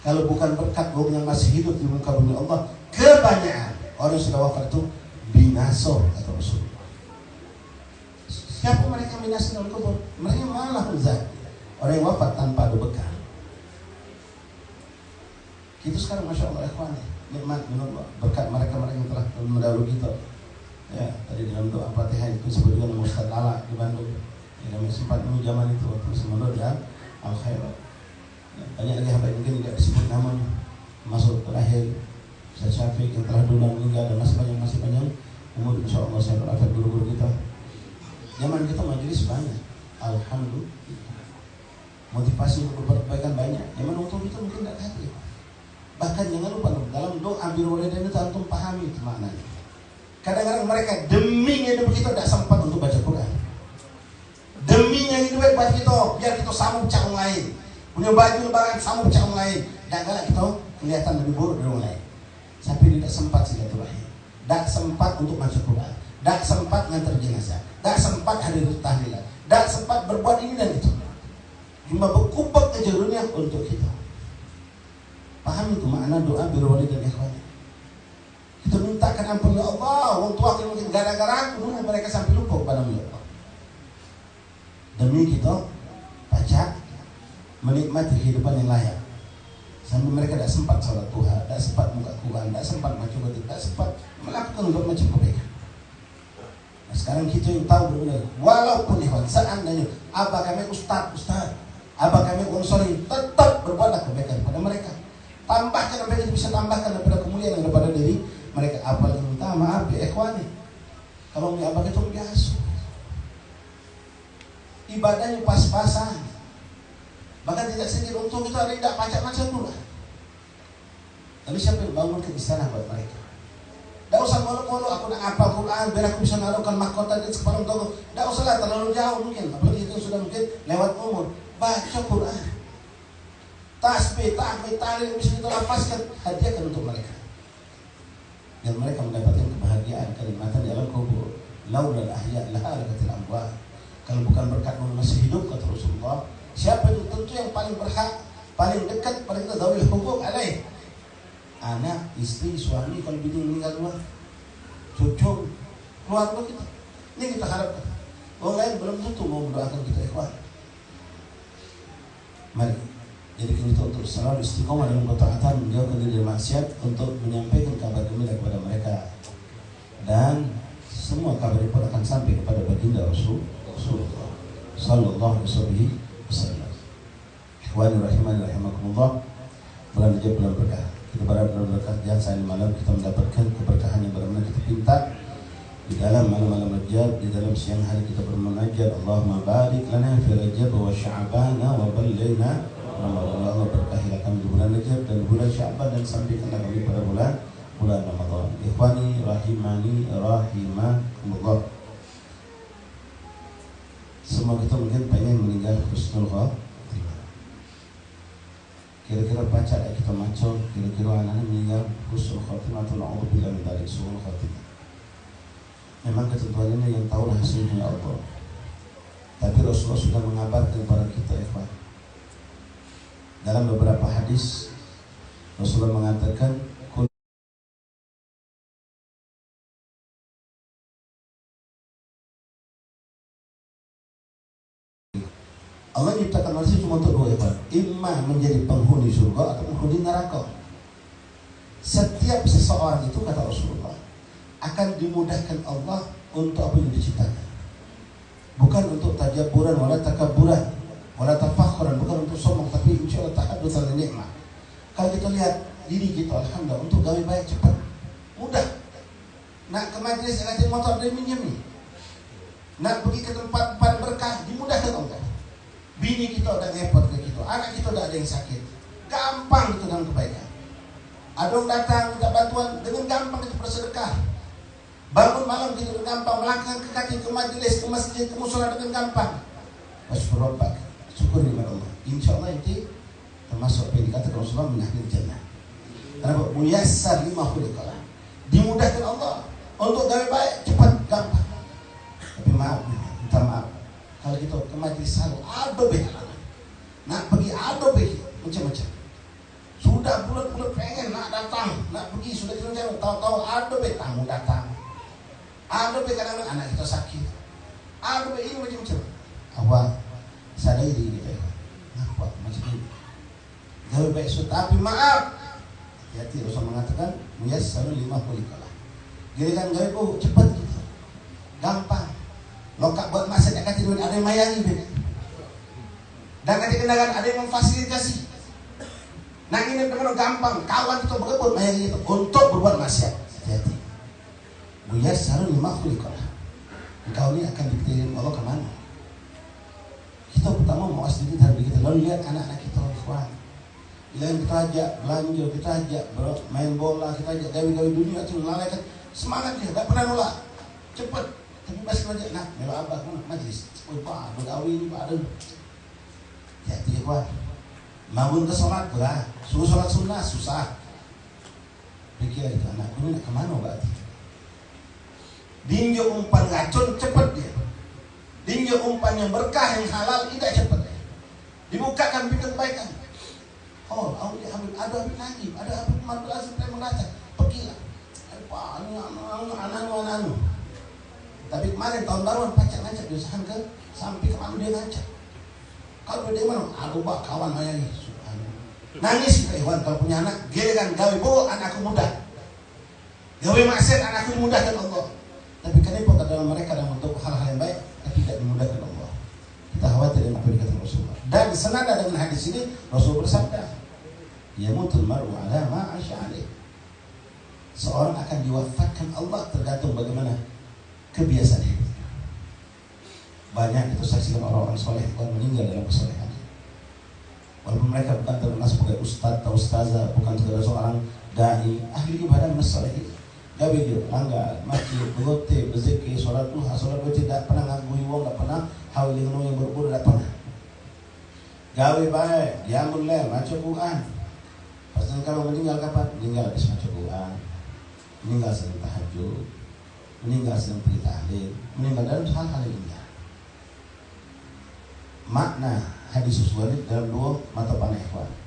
Kalau bukan berkat kaum yang masih hidup di muka bumi Allah, kebanyakan orang yang sudah wafat itu binasa, kata Rasulullah. Siapa mereka binasa dalam kubur? Mereka malah uzat. Orang yang wafat tanpa ada bekal. Kita sekarang masya Allah ikhwan, nikmat minullah, berkat mereka yang telah mendahului kita. Ya, tadi dalam doa Fatihah itu disebut juga nama Ustaz Lala di Bandung. Ya, kami sempat dulu zaman itu waktu masih mondok ya, Al Khairat. Ya, banyak lagi hamba yang mungkin tidak disebut namanya. masuk terakhir Ustaz Syafiq yang telah dulu meninggal dan masih banyak umur, insya Allah saya berafat guru-guru kita. Zaman kita majelis banyak, alhamdulillah, motivasi untuk berkebaikan banyak. Zaman waktu itu mungkin tidak hadir. Bahkan jangan lupa dalam doa birrul walidain itu antum pahami itu maknanya. Kadang-kadang mereka demi hidup kita tidak sempat untuk baca Quran. Demi hidup baca kita biar kita sambung cakung lain. Punya baju lebaran sambung cakung lain. Dan kalau kita kelihatan lebih buruk dari orang lain. Tapi tidak sempat silaturahim. Tak sempat untuk baca Quran, tak sempat ngantar jenazah, tak sempat hadir tahlilan, tak sempat berbuat ini dan itu. Cuma berkumpul aja dunia untuk kita. Paham itu makna doa birrul walidain ikhwan. Kita mintakan ampun ya Allah, orang tua kita mungkin gara-gara aku dulu mereka sampai lupa kepada ya Allah. Demi kita baca menikmati kehidupan yang layak. Sampai mereka tidak sempat salat duha, tidak sempat buka Quran, tidak sempat baca batik, tidak sempat melakukan bermacam kebaikan. Nah, sekarang kita yang tahu benar-benar, walaupun ikhwan seandainya abah kami ustaz, abah kami unsuri, tetap berbuatlah kebaikan pada mereka. Tambahkan apa yang bisa tambahkan daripada kemuliaan yang daripada diri mereka. Apalagi minta maaf ya ikhwani, kalau punya abah itu biasa, ibadahnya pas-pasan. Bahkan tidak sedikit untung itu ada yang tidak baca dulu. Tapi siapa yang bangun ke istana buat mereka? Tidak usah mulu-mulu aku nak hafal Quran biar aku bisa naruhkan mahkota di kepala toko. Tidak usahlah terlalu jauh mungkin. Apalagi itu sudah mungkin lewat umur. Baca Quran, tasbih, tahmid, tahlil bisa kita lapaskan, hadiahkan untuk mereka. Dan mereka mendapatkan kebahagiaan, kenikmatan di alam kubur. Laulal ahya lahalakatil amwat. Kalau bukan berkat masih hidup kata Rasulullah. Siapa itu? Tentu yang paling berhak, paling dekat pada kita dzawil huquq alaih. Anak, istri, suami, kalau bini meninggal dua, cucu, keluarga kita. Ini kita harapkan. Orang lain belum tentu mau mendoakan kita ikhwan. Mari, jadi kita untuk selalu istiqomah dalam ketaatan, menjauhkan diri dari maksiat, untuk menyampaikan kabar gembira kepada mereka. Dan semua kabar itu akan sampai kepada baginda Rasulullah sallallahu alaihi wasallam. Ikhwani rahimani rahimakumullah. Bulan Rajab bulan berkah. Kita berharap dalam berkah jangan malam kita mendapatkan keberkahan yang benar-benar kita pinta. Di dalam malam-malam Rajab, di dalam siang hari kita bermunajat, Allahumma barik lana fi Rajab wa Sya'ban wa balligna Ramadan. Allah berkahilah kami di bulan Rajab dan bulan Sya'ban dan sampaikanlah kami pada bulan Ramadan. Ikhwani rahimani rahimakumullah. Semua kita mungkin pengen meninggal husnul khatimah. Kira-kira baca ada kita macam, kira-kira anak-anak meninggal husnul khatimah atau na'udzubillah min dzalik su'ul khatimah. Memang ketentuan ini yang tahu hasilnya Allah. Tapi Rasulullah sudah mengabarkan kepada kita ikhwan. Dalam beberapa hadis Rasulullah mengatakan Allah menciptakan manusia cuma untuk dua ikhwan. Imma menjadi penghuni surga atau penghuni neraka. Setiap seseorang itu kata Rasulullah akan dimudahkan Allah untuk apa yang diciptakan. Bukan untuk tajaburan, wala takaburan, wala tafakhuran, bukan untuk sombong, tapi insyaallah tahaddusan nikmat. Kalau kita lihat diri kita, alhamdulillah, untuk gawe baik cepat, mudah. Nak ke majlis ngaji motor dia minjem nih. Nak pergi ke tempat berkah dimudahkan Allah. Bini kita udah ngepot ke kita, anak kita udah ada yang sakit, gampang itu dalam kebaikan. Ada yang datang minta bantuan dengan gampang itu bersedekah. Bangun malam kita dengan gampang, melangkah ke kaki ke majelis, ke masjid, ke musola dengan gampang. Wasyukurobak, syukur kepada Allah. Insya Allah itu termasuk apa yang dikatakan Rasulullah menahdir jannah. Kenapa? Muyassar lima khuliqalah. Dimudahkan Allah untuk gawe baik cepat gampang. Tapi maaf, minta maaf. Kalau kita ke majlis selalu ada behalangan. Nak pergi ada macam-macam. Sudah bulat-bulat pengen nak datang, nak pergi sudah direncanakan, tahu-tahu ada tamu datang. Ada kadang-kadang anak kita sakit. Ada ini macam-macam. Awak sadari diri kita. Nampak macam ini. Jauh baik sudah, tapi maaf. Hati Rasul mengatakan, muyassar lima khuliqalah. Giliran gawe cepat gitu. Gampang. Lokak buat masa nak kata duit ada yang mayangi beda. Dan nanti kendaraan ada yang memfasilitasi. Nah ini teman gampang, kawan itu berebut itu untuk berbuat maksiat. Hati-hati. Buya sarun lima khuliqalah. Engkau ini akan dikirim Allah kemana? Kita pertama mau asli diri kita, lalu lihat anak-anak kita, ikhwan. Bila kita ajak belanja, kita ajak main bola, kita ajak gawe-gawe dunia, itu lalaikan semangat dia, tak pernah nolak. Cepat, tapi pas kerja, nah, melo abah pun majlis. Oh pak, bergawe ini pak, aduh. Hati ikhwan. Bangun ke sholat berat, suruh sholat sunnah susah. Pikir itu anakku ini nak kemana berarti? Dinjo umpan racun cepat dia. Dinjo umpan yang berkah yang halal tidak cepat dia. Dibukakan pintu kebaikan. Oh, ambil ada ambil lagi, ada apa madrasah saya membaca. Pergilah. Apa anu. Tapi kemarin tahun baruan pacak ngajak dia ke sampai ke mana dia ngajak. Kalau dia mana? Aduh pak kawan saya ini. Nangis kita ikhwan kalau punya anak. Giliran gawe bawa anakku muda. Gawe maksiat anakku dimudahkan Allah. Tapi kenapa dalam mereka dalam untuk hal-hal yang baik tapi tidak dimudahkan Allah. Kita khawatir dengan apa yang dikatakan Rasulullah. Dan senada dengan hadis ini Rasul bersabda, yamutul mar'u ala ma 'asha 'alaih. Seorang akan diwafatkan Allah tergantung bagaimana kebiasaan hidupnya. Banyak itu saksikan orang-orang soleh yang meninggal dalam kesolehan. Walaupun mereka bukan terkenal sebagai ustadz atau ustazah, bukan sebagai seorang dai, ahli ibadah mesoleh. Gawe dia langgar, masjid, begote, berzikir, sholat duha, sholat wajib, tidak pernah ngagui wong, tidak pernah hawil dengan yang berburu, tidak pernah. Gawe baik, dia mulai baca Quran. Pasti kalau meninggal kapan? Meninggal habis baca Quran, meninggal sedang tahajud, meninggal sedang pergi tahlil, meninggal dalam hal-hal yang indah. Makna hadis usul dalam dua mata panah ikhwan.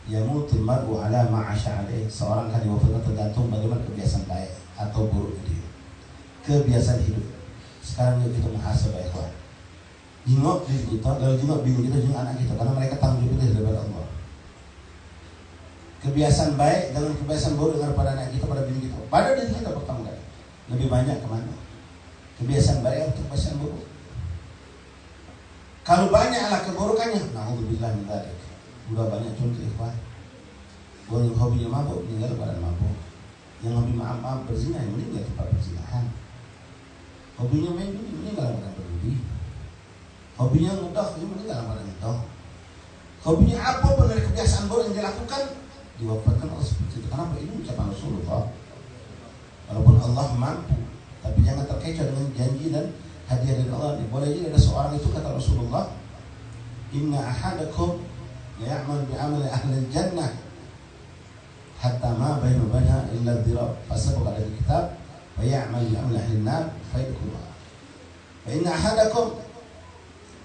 Yamutul mar'u ala ma 'asha 'alaih. Seorang akan diwafatkan tergantung bagaimana kebiasaan baik atau buruk dia. Kebiasaan hidup. Sekarang kita muhasabah ikhwan. Jengok diri kita, lalu jengok bini kita, jengok anak kita, karena mereka tanggung jawab daripada Allah. Kebiasaan baik dengan kebiasaan buruk daripada anak kita, pada bini kita, pada diri kita bertanggung jawab. Lebih banyak kemana? Kebiasaan baik atau kebiasaan buruk? Kalau banyaklah keburukannya, na'udzubillah min dzalik. Udah banyak contoh ikhwan. Yang hobinya mabuk meninggal pada mabuk. Yang hobi maaf berzina meninggal tempat perzinahan. Hobinya main judi meninggal pada berjudi. Hobinya ngedoh meninggal pada ngedoh. Hobinya apapun dari kebiasaan buruk yang dilakukan diwafatkan oleh seperti itu. Kenapa? Ini ucapan Rasulullah. Walaupun Allah mampu, tapi jangan terkecoh dengan janji dan hadiah dari Allah. Boleh jadi ada seorang itu kata Rasulullah, inna ahadakum ya'mal bi'amali ahli jannah hatta ma baina baina illa dhirab fasabaqa al kitab wa ya'mal bi'amali ahli nar fayadkhuluha wa inna ahadakum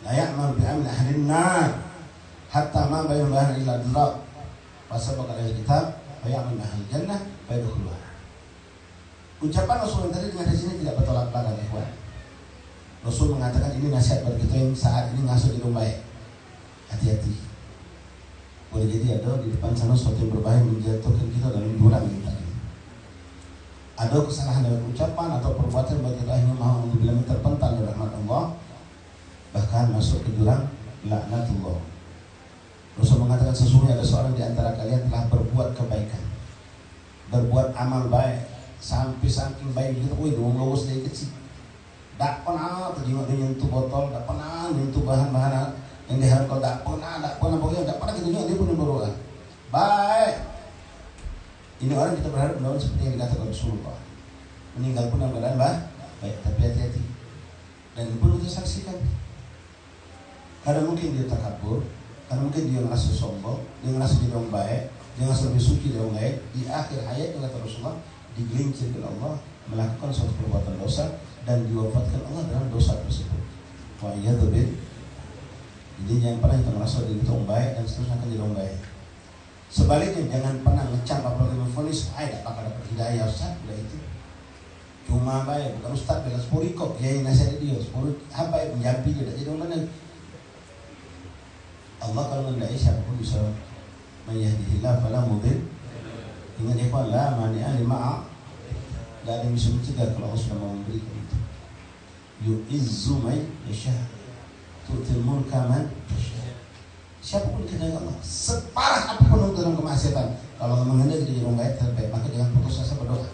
la ya'mal bi'amali ahli nar hatta ma baina baina illa dhirab fasabaqa al kitab wa ya'mal bi'amali ahli jannah fayadkhuluha. Ucapan Rasul tadi dengan di sini tidak bertolak belakang ikhwan. Rasul mengatakan ini nasihat bagi kita yang saat ini ngasuh di rumah baik. Hati-hati. Boleh jadi ada di depan sana sesuatu yang berbahaya menjatuhkan kita dalam jurang yang tadi. Ada kesalahan dalam ucapan atau perbuatan bagi kita yang maha bila terpental dari rahmat Allah, bahkan masuk ke jurang laknatullah. Rasul mengatakan sesungguhnya ada seorang di antara kalian telah berbuat kebaikan, berbuat amal baik sampai saking baik gitu, wih dong lulus dari kecil. Tak pernah terjenguk menyentuh botol, tak pernah menyentuh bahan-bahan yang diharapkan, tak pernah pokoknya tak pernah kita juga dia pun berulang. Baik. Ini orang kita berharap mudah-mudahan seperti yang dikatakan Rasulullah. Meninggal pun dalam keadaan baik, tapi hati-hati. Dan perlu kita saksikan. Karena mungkin dia takabur, karena mungkin dia merasa sombong, dia merasa dia orang baik, dia merasa lebih suci dari orang lain. Di akhir hayat kata Rasulullah, digelincir oleh Allah melakukan suatu perbuatan dosa dan diwafatkan Allah dalam dosa tersebut. Wa iyadzu billah. Jadi jangan pernah kita merasa diri kita orang baik dan seterusnya akan jadi orang baik. Sebaliknya jangan pernah ngecap apalagi memfonis, tidak bakal dapat hidayah Ustaz, udah itu. Cuma baik, bukan Ustaz dengan 10 rikop, ya nasihat dia 10 apa yang menjampi dia, tidak jadi orang benar. Allah kalau menghendaki siapapun bisa menyahdihillah fala mudhill. Ingat ikhwan, la mani'a lima'a, tidak ada yang bisa mencegah kalau Allah sudah mau memberikan itu. Yu'izzu man yasha', tu'til mulka man tasha'. Siapapun kehendaki Allah, separah apapun dalam kemaksiatan, kalau Allah menghendaki dia orang baik terbaik, maka jangan putus asa berdoa.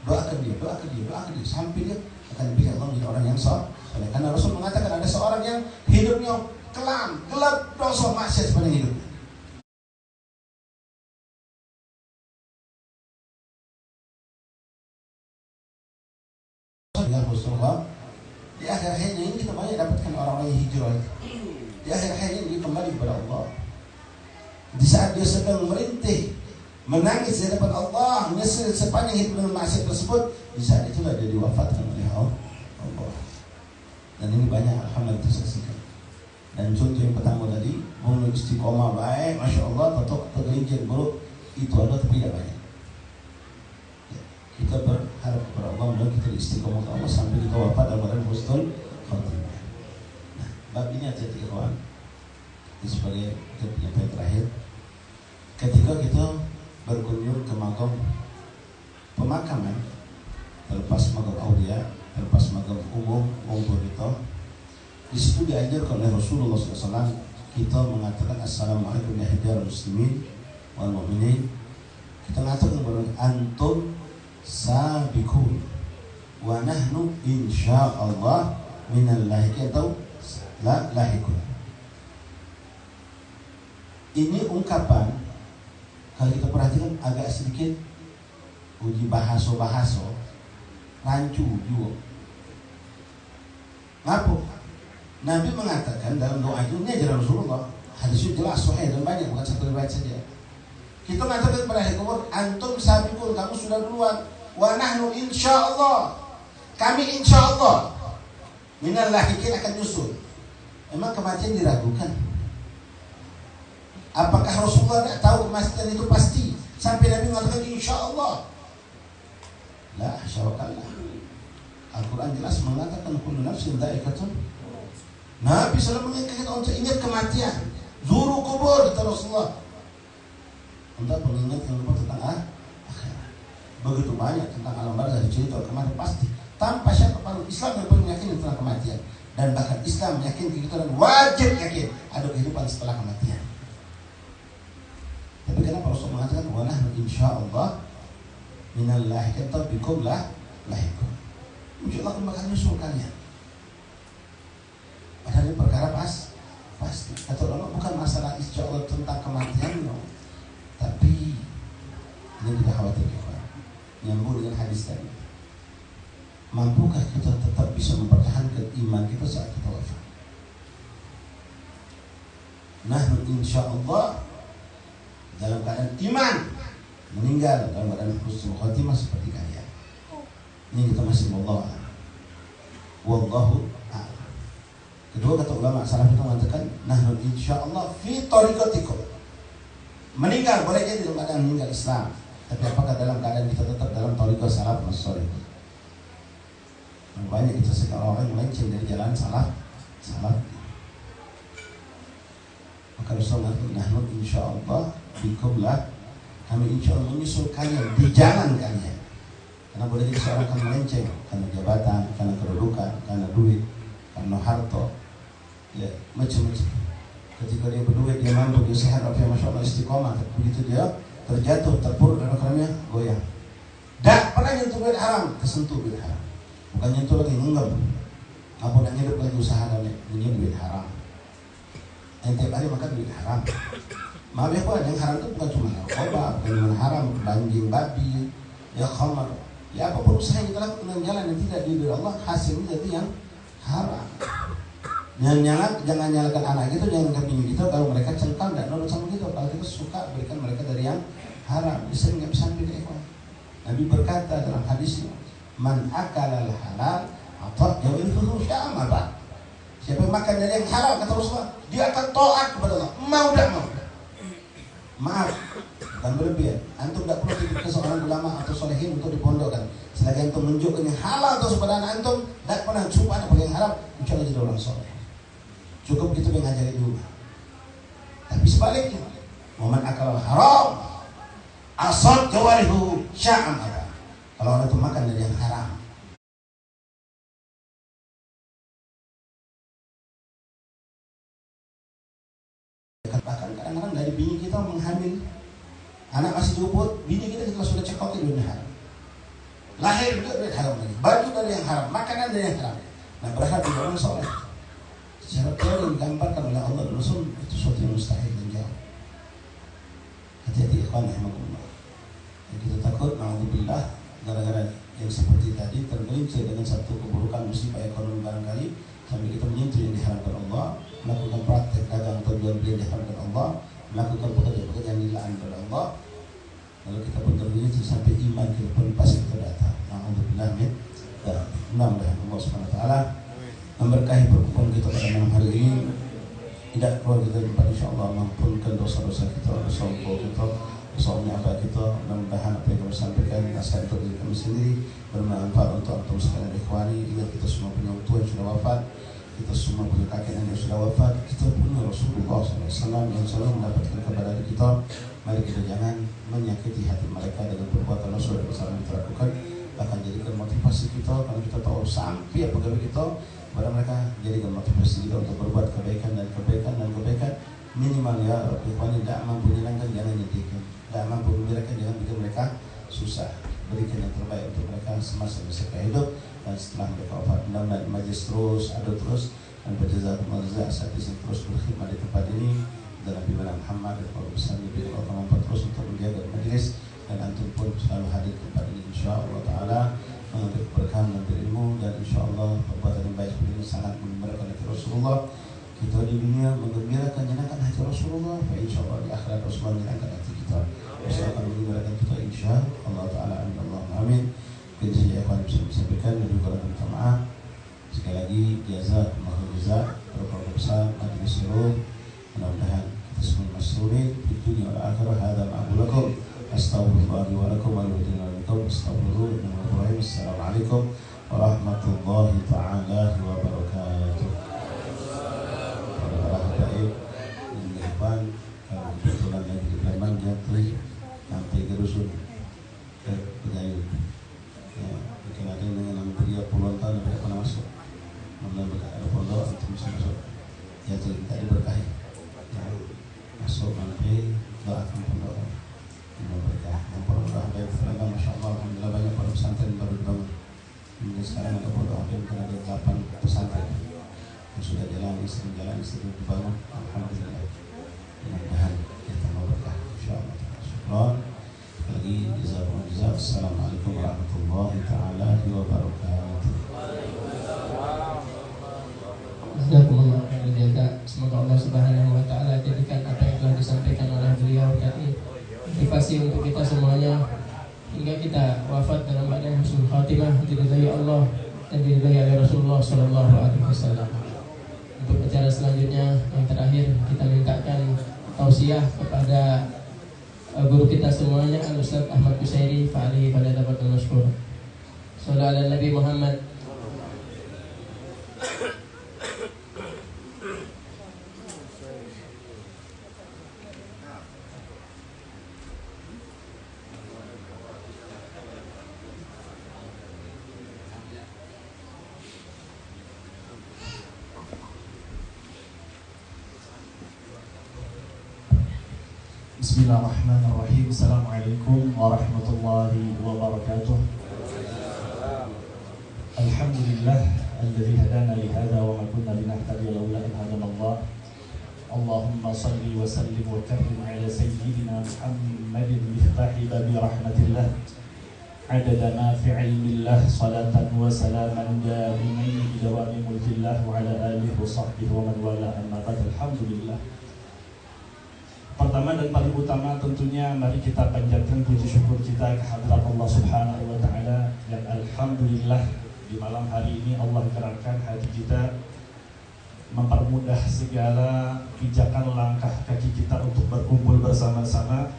Doakan dia sampai dia akan dipilih Allah menjadi orang yang soleh. Karena Rasul mengatakan ada seorang yang hidupnya kelam, gelap, dosa, maksiat sepanjang hidupnya. Dengan Rasulullah, di akhir hayatnya ini kita banyak dapatkan orang-orang yang hijrah. Di akhir hayatnya dia kembali kepada Allah. Di saat dia sedang merintih, menangis di hadapan Allah, menyesal sepanjang hidup dengan maksiat tersebut, di saat itulah dia diwafatkan oleh Allah. Dan ini banyak alhamdulillah tersaksikan. Dan contoh yang pertama tadi, bangun istiqomah baik, masya Allah, atau tergelincir buruk, itu ada tapi tidak banyak. Kita berharap kepada Allah, mudah kita istiqomah ke Allah sampai kita wafat dalam keadaan husnul khatimah. Nah, bab ini hati-hati kawan. Ini sebagai penyampaian terakhir. Ketika kita berkunjung ke makam pemakaman, terlepas makam aulia, terlepas makam umum kita, di situ diajarkan oleh Rasulullah SAW kita mengatakan assalamualaikum ya hidayah muslimin wal mu'minin. Kita mengatakan kepada antum sabiqun wa nahnu insyaallah minal lahiqin atau lahikun. Ini ungkapan kalau kita perhatikan agak sedikit uji bahasa rancu juga. Ngapa? Nabi mengatakan dalam doa itu, ini ajaran Rasulullah, hadisnya jelas sahih dan banyak, bukan satu riwayat saja. Kita mengatakan kepada ahli kubur, antum sabiqun, kamu sudah duluan. Wa nahnu insyaallah, kami insyaallah minal lahiqin akan nyusul. Memang kematian diragukan? Apakah Rasulullah tidak tahu kematian itu pasti sampai Nabi mengatakan insyaallah? La syarakallah. Al-Quran jelas mengatakan kullu nafsin dha'iqatun. Nabi selalu mengingatkan kita untuk ingat kematian. Zuru kubur, kata Rasulullah, untuk mengingat yang lupa tentang akhirat. Begitu banyak tentang alam barzakh cerita kemarin pasti. Tanpa syarat kalau Islam yang paling yakin tentang kematian, dan bahkan Islam yakin kita dan wajib yakin ada kehidupan setelah kematian. Tapi kenapa Rasul mengatakan wa nahnu insyaallah minal lahiqin bikum lahiqun. Insyaallah akan bakal nyusul kalian. Padahal ini perkara pasti. Kata ulama bukan masalah insyaallah tentang kematian, no. Tapi ini tidak khawatir kita. Nyambung dengan hadis tadi. Mampukah kita tetap bisa mempertahankan iman kita saat kita wafat? Nahnu insyaallah dalam keadaan iman, meninggal dalam keadaan husnul khatimah seperti kalian. Ini kita masih wallahu a'lam. Kedua, kata ulama salaf itu mengatakan nahnu insyaallah fi tariqatikum. Meninggal boleh jadi dalam keadaan meninggal Islam, tapi apakah dalam keadaan kita tetap dalam tariqah salaf masyhur? Banyak kita sekarang orang melenceng dari jalan salaf. Maka Rasulullah mengatakan nahnu insyaallah bikum lah, kami insyaallah menyusul kalian di jalan kalian. Karena boleh jadi seorang akan melenceng karena jabatan, karena kedudukan, karena duit, karena harta, ya macam-macam. Ketika dia berduit, dia mampu, dia sehat, apa yang masya Allah istiqomah. Begitu dia terjatuh, terpuruk dalam keramnya, goyang. Tak pernah nyentuh duit haram, kesentuh duit haram. Bukan nyentuh lagi, enggak. Apa nak hidup lagi usaha dan punya duit haram. Yang tiap hari makan duit haram. Maaf ya kawan, yang haram itu bukan cuma narkoba, bukan cuma haram, banjing babi, ya khamar, ya apapun usaha yang kita lakukan dengan jalan yang tidak diridhoi Allah, hasilnya jadi yang haram. Jangan nyalakan anak gitu, jangan kepingin gitu kalau mereka cengkang dan nurut sama gitu. Kalau kita suka berikan mereka dari yang haram, bisa nggak bisa ambil ekor. Nabi berkata dalam hadisnya, man akalal halal atau jauh itu syama pak. Siapa yang makan dari yang halal, kata Rasulullah, dia akan taat kepada Allah, mau tak mau. Maaf, bukan berlebihan. Antum tidak perlu ikut ke seorang ulama atau solehin untuk dipondokkan. Selagi antum menunjukkan yang halal atau kepada anak antum, tidak pernah jumpa anak yang haram, insya Allah jadi orang soleh. Cukup gitu mengajari di rumah. Tapi sebaliknya, momen akal haram, asal jawarihu sya'am apa? Kalau orang itu makan dari yang haram, dari bini kita menghamil, anak masih juput, bini kita sudah cekokin dunia haram. Lahir juga dari haram lagi, baju dari yang haram, makanan dari yang haram. Nah berharap di orang soleh secara teori digambarkan oleh Allah dan Rasul itu sesuatu yang mustahil dan jauh. Hati-hati ikhwan rahimakumullah. Yang kita takut, na'udzubillah, gara-gara yang seperti tadi tergelincir dengan satu keburukan musibah ekonomi barangkali sampai kita menyentuh yang diharamkan Allah, melakukan praktek dagang atau jual beli yang diharamkan Allah, melakukan pekerjaan-pekerjaan yang dilarang oleh Allah, lalu kita pun tergelincir sampai iman kita pun pasti terdata. Na'udzubillah min dzalik. Mudah-mudahan Allah Subhanahu wa taala memberkahi perkumpulan kita pada malam hari ini. Tidak keluar kita tempat insyaallah mengampunkan dosa-dosa kita, dosa kita, dosa abah kita. Mudah-mudahan apa yang kami sampaikan nasihat untuk diri kami sendiri bermanfaat untuk antum sekalian ikhwani. Ingat kita semua punya orang tua yang sudah wafat, kita semua punya kakek nenek yang sudah wafat, kita punya Rasulullah SAW yang selalu mendapatkan kepada diri kita. Mari kita jangan menyakiti hati mereka dengan perbuatan dosa yang besar yang kita lakukan. Bahkan jadikan motivasi kita, kalau kita tahu sampai apa pegawai kita kepada mereka, jadikan motivasi kita untuk berbuat kebaikan dan kebaikan dan kebaikan. Minimal ya ikhwani, tidak mampu menyenangkan jangan nyedihkan, tidak mampu memberikan jangan bikin mereka susah. Berikan yang terbaik untuk mereka semasa mereka hidup dan setelah mereka wafat. Mudah-mudahan majlis terus ada terus dan berjazakumullah saat ini terus berkhidmat di tempat ini dan Nabi Muhammad dan para besar diberikan Allah mampu terus untuk menjaga majlis dan antum pun selalu hadir di tempat ini insyaallah taala mengambil keberkahan dan berilmu dan insyaallah perbuatan yang baik seperti ini sangat mengembirakan hati Rasulullah. Kita di dunia menggembirakan nyenangkan hati Rasulullah, insyaallah di akhirat Rasulullah menyenangkan hati kita. Rasulullah akan mengembirakan kita insyaallah taala. Amin. Jadi saya akan bisa sampaikan dan juga minta maaf. Sekali lagi jazakumullah jazaa para besar majelis seluruh. Mudah-mudahan kita semua masruri di dunia wal akhirah. Hadza ma'qulakum. Astaghfirullah wa lakum wa lillahi astaghfiruh. Assalamualaikum warahmatullahi taala wabarakatuh. Para habaib yang depan kalau kebetulan lagi di Sleman jatuh nanti ke rusun ke Pegayu. Ya, mungkin ada yang dengan nama beliau puluhan tahun tidak pernah masuk. Mudah-mudahan ada pondok untuk bisa masuk. Jatuh kita diberkahi. Ya, masuk nanti doakan pondok. Berkah. Yang para habaib Sleman, masya Allah, alhamdulillah banyak para pesantren baru dibangun. Kemudian sekarang ada pondok habaib ada 8 pesantren yang sudah jalan, sering dibangun. Alhamdulillah. Mudah-mudahan kita mau berkah. Insyaallah. Syukran. Lagi jazakumullah. Assalamualaikum warahmatullahi taala wabarakatuh. Jazakumullah khairan jazaa. Semoga Allah Subhanahu wa taala jadikan apa yang telah disampaikan oleh beliau tadi motivasi untuk kita semuanya hingga kita wafat dalam keadaan husnul khatimah, diridhai Allah dan diridhai oleh Rasulullah sallallahu alaihi wasallam. Untuk acara selanjutnya yang terakhir kita mintakan tausiah kepada guru kita semuanya Al-Ustaz Ahmad Qusairi fa'alihi falyatafaddal mashkur. Shallallahu ala Nabi Muhammad. Bismillahirrahmanirrahim. Assalamualaikum warahmatullahi wabarakatuh. Alhamdulillah alladzi hadana li hadza wa ma kunna linahtadiya laula an hadana Allah. Allahumma shalli wa sallim wa karrim ala sayyidina Muhammadin miftahi babi rahmatillah. Adada ma fi ilmillah salatan wa salaman daimain bi dawami mulkillah wa ala alihi wa sahbihi wa man wala amma ba'd. Alhamdulillah. Pertama dan paling utama tentunya mari kita panjatkan puji syukur kita kehadirat Allah Subhanahu wa taala yang alhamdulillah di malam hari ini Allah gerakkan hati kita mempermudah segala pijakan langkah kaki kita untuk berkumpul bersama-sama,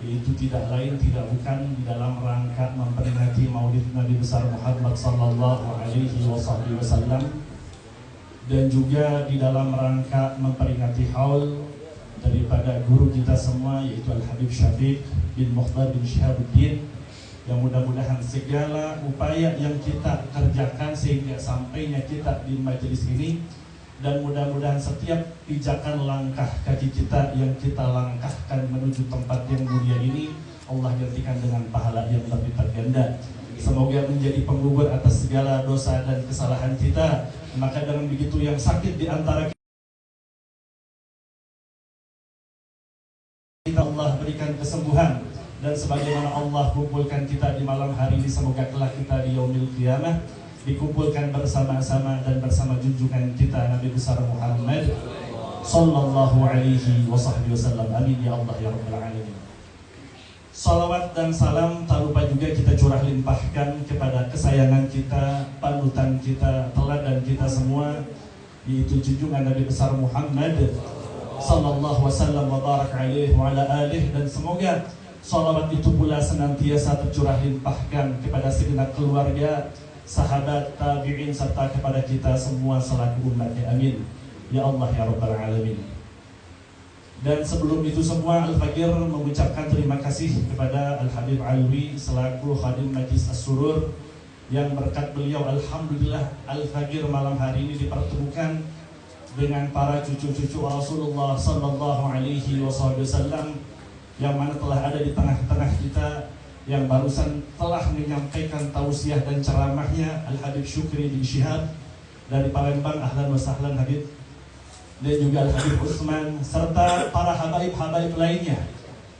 yaitu tidak lain tidak bukan di dalam rangka memperingati Maulid Nabi besar Muhammad sallallahu alaihi wasallam dan juga di dalam rangka memperingati haul daripada guru kita semua yaitu Al-Habib Syafiq bin Mukhtar bin Syihabuddin, yang mudah-mudahan segala upaya yang kita kerjakan sehingga sampainya kita di majelis ini dan mudah-mudahan setiap pijakan langkah kaki kita yang kita langkahkan menuju tempat yang mulia ini Allah gantikan dengan pahala yang berlipat ganda. Semoga menjadi penggugur atas segala dosa dan kesalahan kita. Maka dengan begitu yang sakit di antara kita Allah berikan kesembuhan, dan sebagaimana Allah kumpulkan kita di malam hari ini, semoga kelak kita di yaumil qiyamah dikumpulkan bersama-sama dan bersama junjungan kita Nabi besar Muhammad sallallahu alaihi wasallam. Amin ya Allah ya rabbal alamin. Salawat dan salam tak lupa juga kita curah limpahkan kepada kesayangan kita, panutan kita, teladan kita semua, yaitu junjungan Nabi besar Muhammad sallallahu wasallam wa barak alaihi wa ala alihi. Dan semoga salawat itu pula senantiasa tercurah limpahkan kepada segenap keluarga, sahabat, tabi'in, serta kepada kita semua selaku umatnya. Amin ya Allah ya rabbal alamin. Dan sebelum itu semua, Al-Fakir mengucapkan terima kasih kepada Al-Habib Alwi selaku Khadim Majlis As-Surur, yang berkat beliau alhamdulillah Al-Fakir malam hari ini dipertemukan dengan para cucu-cucu Rasulullah sallallahu alaihi wasallam yang mana telah ada di tengah-tengah kita, yang barusan telah menyampaikan tausiah dan ceramahnya Al-Habib Syukri bin Syihab dari Palembang. Ahlan wa sahlan Habib. Dan juga Al-Habib Utsman serta para habaib-habaib lainnya,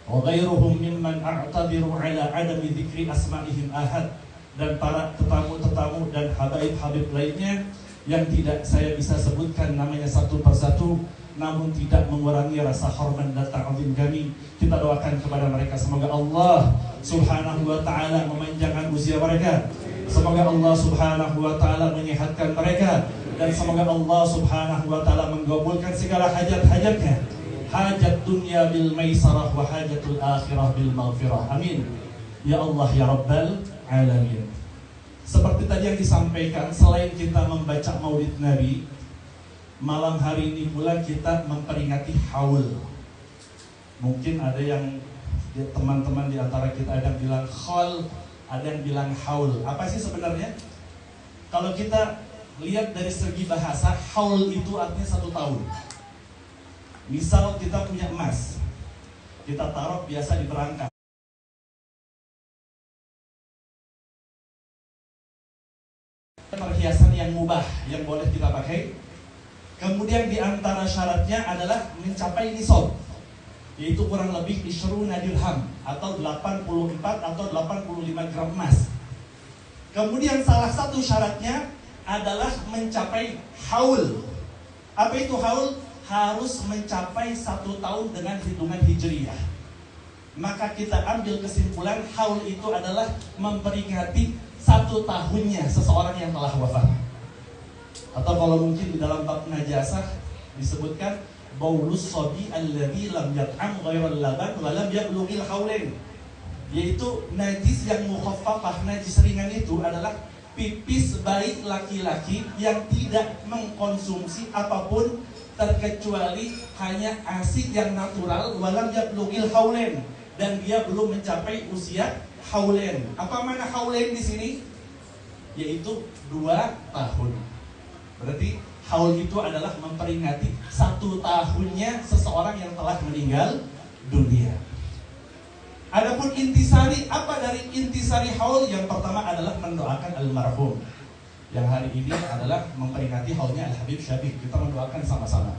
wa ghairuhum mimman a'tadiru ala adami dzikri asma'ihim ahad, dan para tetamu-tetamu dan habaib-habib lainnya yang tidak saya bisa sebutkan namanya satu persatu, namun tidak mengurangi rasa hormat dan ta'zim kami. Kita doakan kepada mereka, semoga Allah subhanahu wa ta'ala memanjangkan usia mereka, semoga Allah subhanahu wa ta'ala menyehatkan mereka, dan semoga Allah subhanahu wa ta'ala menggabulkan segala hajat-hajatnya, hajat dunia bil maisarah wa hajatul akhirah bil maghfirah. Amin ya Allah ya rabbal alamin. Seperti tadi yang disampaikan, selain kita membaca maulid Nabi, malam hari ini pula kita memperingati haul. Mungkin ada yang teman-teman di antara kita ada yang bilang khol, ada yang bilang haul. Apa sih sebenarnya? Kalau kita lihat dari segi bahasa, haul itu artinya 1 tahun. Misal kita punya emas, kita taruh biasa di perangkap. Perhiasan yang mubah yang boleh kita pakai. Kemudian di antara syaratnya adalah mencapai nisab, yaitu kurang lebih isyruna dirham atau 84 atau 85 gram emas. Kemudian salah satu syaratnya adalah mencapai haul. Apa itu haul? Harus mencapai 1 tahun dengan hitungan hijriyah. Maka kita ambil kesimpulan haul itu adalah memperingati 1 tahunnya seseorang yang telah wafat. Atau kalau mungkin di dalam bab najasah disebutkan baulus sobi alladzi lam yat'am ghairal laban wa lam yablughil haulain, yaitu najis yang mukhaffafah, najis ringan itu adalah pipis bayi laki-laki yang tidak mengkonsumsi apapun terkecuali hanya ASI yang natural, walam yablughil haulain, dan dia belum mencapai usia haulain. Apa makna haulain di sini? Yaitu 2 tahun. Berarti haul itu adalah memperingati 1 tahunnya seseorang yang telah meninggal dunia. Adapun intisari, apa dari intisari haul? Yang pertama adalah mendoakan almarhum. Yang hari ini adalah memperingati haulnya Al-Habib Syabik. Kita mendoakan sama-sama.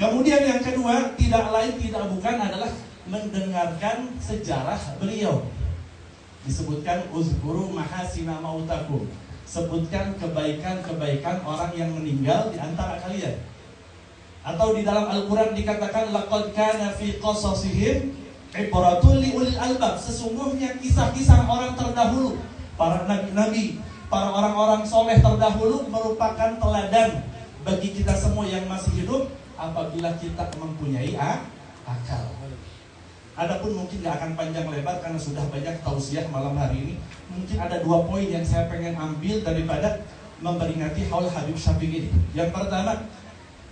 Kemudian yang kedua, tidak lain tidak bukan adalah mendengarkan sejarah beliau. Disebutkan uzkuru mahasina mautakum, sebutkan kebaikan-kebaikan orang yang meninggal di antara kalian. Atau di dalam Al-Quran dikatakan laqad kana fi qasasihim ibratul liulil albab, sesungguhnya kisah-kisah orang terdahulu, para nabi-nabi, para orang-orang soleh terdahulu merupakan teladan bagi kita semua yang masih hidup apabila kita mempunyai akal. Adapun mungkin gak akan panjang lebar karena sudah banyak tausiah malam hari ini. Mungkin ada 2 poin yang saya pengen ambil daripada memperingati haul Habib Syabik ini. Yang pertama,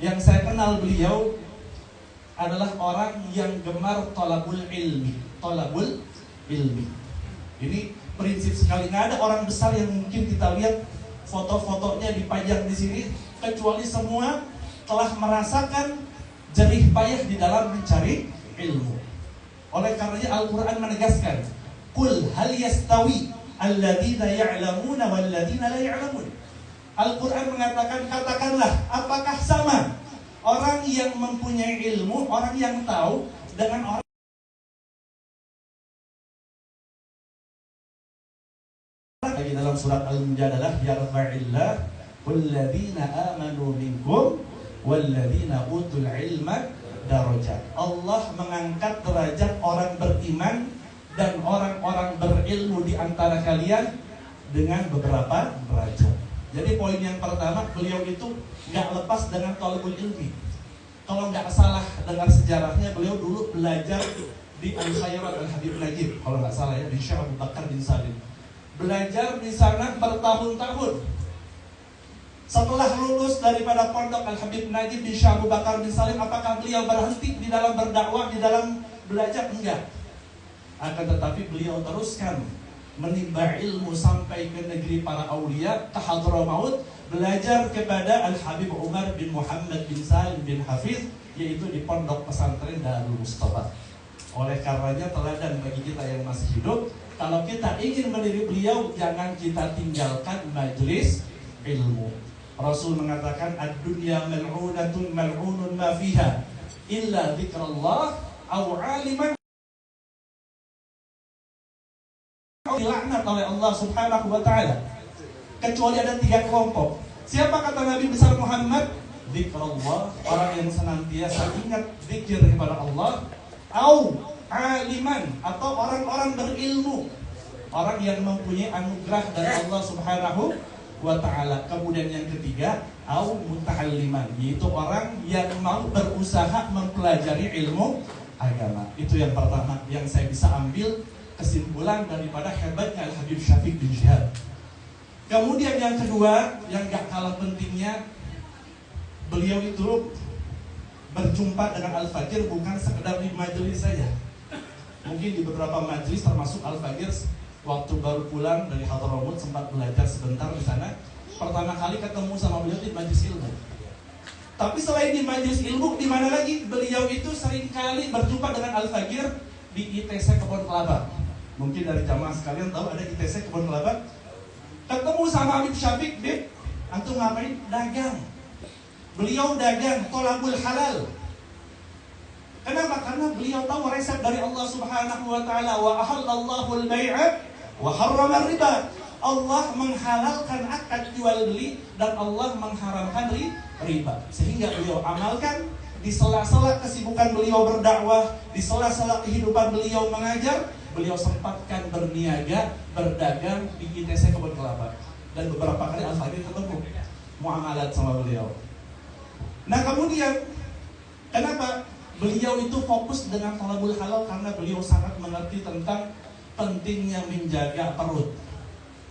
yang saya kenal beliau adalah orang yang gemar tolabul ilmi. Tolabul ilmi. Ini prinsip sekali. Nggak ada orang besar yang mungkin kita lihat foto-fotonya dipajang di sini, kecuali semua telah merasakan jerih payah di dalam mencari ilmu. Oleh karenanya Al-Quran menegaskan, Qul hal yastawi alladzina ya'lamuna walladzina la ya'lamun. Al-Quran mengatakan, katakanlah, apakah sama orang yang mempunyai ilmu, orang yang tahu, dengan orang lagi dalam surat Al-Mujadalah, yarfa'illah walladzina amanu minkum walladzina utul ilma darajat. Allah mengangkat derajat orang beriman dan orang-orang berilmu di antara kalian dengan beberapa derajat. Jadi poin yang pertama, beliau itu nggak lepas dengan talabul ilmi. Kalau nggak salah dengar sejarahnya, beliau dulu belajar di Al-Khairat Al-Habib Najib, kalau nggak salah ya, di Syekh Abu Bakar bin Salim. Belajar di sana bertahun-tahun. Setelah lulus daripada pondok Al-Habib Najib di Syekh Abu Bakar bin Salim, apakah beliau berhenti di dalam berdakwah, di dalam belajar? Enggak. Akan tetapi beliau teruskan menimba ilmu sampai ke negeri para aulia, ke Hadramaut, belajar kepada Al-Habib Umar bin Muhammad bin Salim bin Hafiz, yaitu di pondok pesantren Darul Mustafa. Oleh karenanya teladan bagi kita yang masih hidup, kalau kita ingin meniru beliau, jangan kita tinggalkan majelis ilmu. Rasul mengatakan, ad-dunya mal'unatun mal'unun ma fiha illa dzikrullah aw 'aliman dilaknat oleh Allah Subhanahu wa taala, kecuali ada 3 kelompok. Siapa kata Nabi besar Muhammad? Dzikrullah, orang yang senantiasa ingat zikir kepada Allah, au 'aliman, atau orang-orang berilmu, orang yang mempunyai anugerah dari Allah Subhanahu wa ta'ala. Kemudian yang ketiga, au muta'alliman, yaitu orang yang mau berusaha mempelajari ilmu agama. Itu yang pertama yang saya bisa ambil kesimpulan daripada hebatnya Al-Habib Syafiq bin Jihad. Kemudian yang kedua, yang gak kalah pentingnya, beliau itu berjumpa dengan Al-Fajr bukan sekedar di majelis saja. Mungkin di beberapa majelis, termasuk Al-Fajr waktu baru pulang dari Hadramaut sempat belajar sebentar di sana. Pertama kali ketemu sama beliau di majelis ilmu. Tapi selain di majelis ilmu, di mana lagi? Beliau itu seringkali berjumpa dengan Al-Fajr di ITC Kebun Kelapa. Mungkin dari jamaah sekalian tahu ada ITC Kebun Kelapa. Ketemu sama Habib Syafiq, Bib, antum ngapain? Dagang. Beliau dagang, tolabul halal. Kenapa? Karena beliau tahu resep dari Allah Subhanahu wa ta'ala, wa ahallallahu al-bai'a wa harrama riba. Allah menghalalkan akad jual beli dan Allah mengharamkan riba. Sehingga beliau amalkan di sela-sela kesibukan beliau berdakwah, di sela-sela kehidupan beliau mengajar, beliau sempatkan berniaga, berdagang di ITC Kebun Kelapa. Dan beberapa kali Al-Fajr ketemu muamalat sama beliau. Nah kemudian, kenapa? Beliau itu fokus dengan talabul halal karena beliau sangat mengerti tentang pentingnya menjaga perut.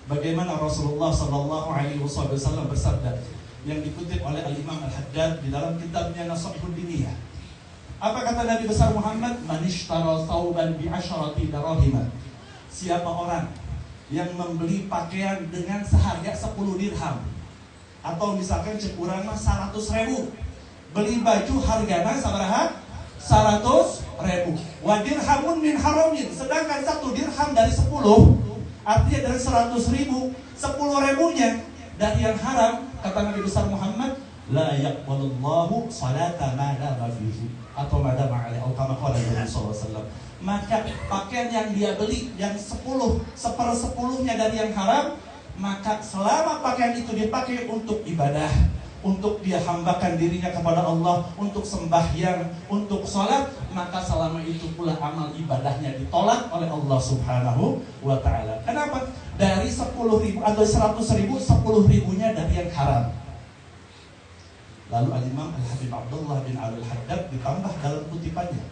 Bagaimana Rasulullah SAW bersabda yang dikutip oleh Al-Imam Al-Haddad di dalam kitabnya Nasihul Diniyah. Apa kata Nabi besar Muhammad? Man ishtara thawban bi 'asharati darahim. Siapa orang yang membeli pakaian dengan seharga 10 dirham, atau misalkan cekurang 100.000, beli baju harganya sabaraha 100.000. Wa dirhamun min haramin, sedangkan 1 dirham dari 10, artinya dari 100.000, 10.000-nya dari yang haram. Kata Nabi besar Muhammad, la yaqbalullahu salata ma dama fihi, atau ma dama alaihi, atau kama qala Nabi sallallahu alaihi wasallam. Maka pakaian yang dia beli yang 10/10-nya dari yang haram, maka selama pakaian itu dipakai untuk ibadah, untuk dia hambakan dirinya kepada Allah, untuk sembahyang, untuk sholat, maka selama itu pula amal ibadahnya ditolak oleh Allah Subhanahu wa ta'ala. Kenapa? Dari 10.000 atau 100.000, 10.000-nya dari yang haram. Lalu Al-Imam Al-Habib Abdullah bin Al-Haddad ditambah dalam kutipannya.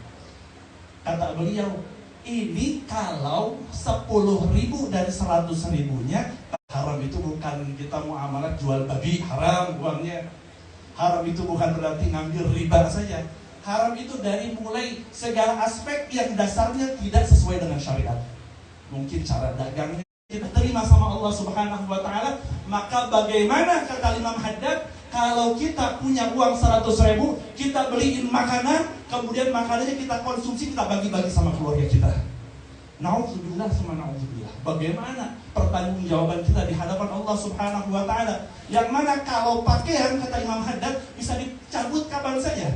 Kata beliau, ini kalau 10.000 dari 100.000-nya, haram itu bukan kita muamalat jual babi, haram uangnya. Haram itu bukan berarti ngambil riba saja. Haram itu dari mulai segala aspek yang dasarnya tidak sesuai dengan syariat. Mungkin cara dagangnya tidak terima sama Allah Subhanahu wa ta'ala. Maka bagaimana kata Imam Haddad, kalau kita punya uang 100.000, kita beliin makanan, kemudian makanannya kita konsumsi, kita bagi-bagi sama keluarga kita. Na'udzubillah sama na'udzubillah. Bagaimana pertanggungjawaban kita di hadapan Allah Subhanahu wa Ta'ala? Yang mana kalau pakaian, kata Imam Haddad, bisa dicabut kapan saja.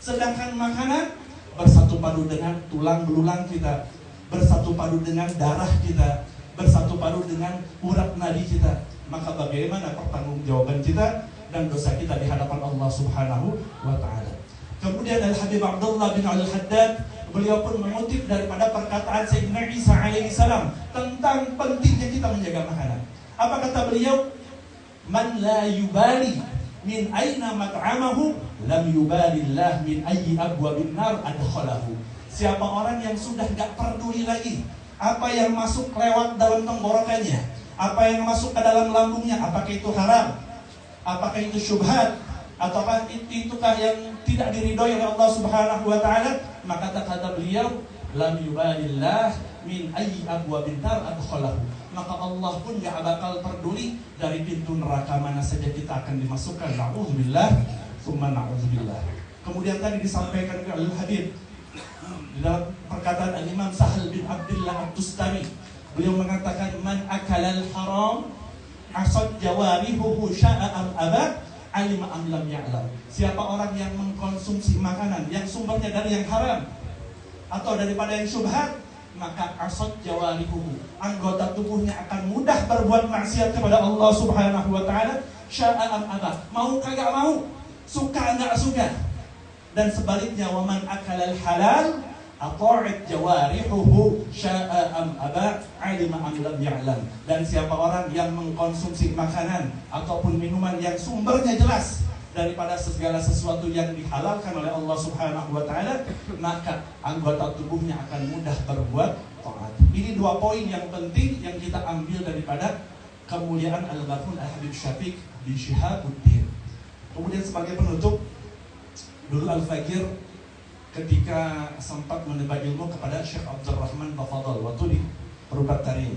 Sedangkan makanan bersatu padu dengan tulang belulang kita, bersatu padu dengan darah kita, bersatu padu dengan urat nadi kita. Maka bagaimana pertanggungjawaban kita dan dosa kita di hadapan Allah Subhanahu wa Ta'ala. Kemudian Al-Habib Abdullah bin Al-Haddad, beliau pun mengutip daripada perkataan Sayyidina Isa alaihissalam tentang pentingnya kita menjaga makanan. Apa kata beliau? Man la yubali min aina mat'amahu lam yubalillah min ayyi abwabin nar adkhalahu. Siapa orang yang sudah gak peduli lagi apa yang masuk lewat dalam tenggorokannya, apa yang masuk ke dalam lambungnya, apakah itu haram, apakah itu syubhat, ataukah itukah yang tidak diridhoi oleh Allah Subhanahu wa Ta'ala, maka kata beliau, lam yubalillah min ayyi abwabin nar adkhalahu. Maka Allah pun gak bakal peduli dari pintu neraka mana saja kita akan dimasukkan. Na'udzubillah tsumma na'udzubillah. Kemudian tadi disampaikan oleh Al-Habib di dalam perkataan Al-Imam Sahal bin Abdullah At-Tustami, beliau mengatakan, man akalal haram asad jawarihuhu sya'a am aba alima am lam ya'lam. Siapa orang yang mengkonsumsi makanan yang sumbernya dari yang haram atau daripada yang syubhat, maka asad jawarihuhu, anggota tubuhnya akan mudah berbuat maksiat kepada Allah Subhanahu wa Ta'ala, sya'a am aba, mau kagak mau, suka enggak suka. Dan sebaliknya, waman akalal halal ata'at jawarihuhu sya'a am aba alima am lam ya'lam. Dan siapa orang yang mengkonsumsi makanan ataupun minuman yang sumbernya jelas daripada segala sesuatu yang dihalalkan oleh Allah Subhanahu wa Ta'ala, maka anggota tubuhnya akan mudah berbuat taat. Ini dua poin yang penting yang kita ambil daripada kemuliaan Al-Ghafur Al-Habib Syafiq bin Syihabuddin. Kemudian sebagai penutup, dulu Al-Fagir ketika sempat menimba ilmu kepada Syekh Abdurrahman Tafadhal waktu di Perubat Tarim,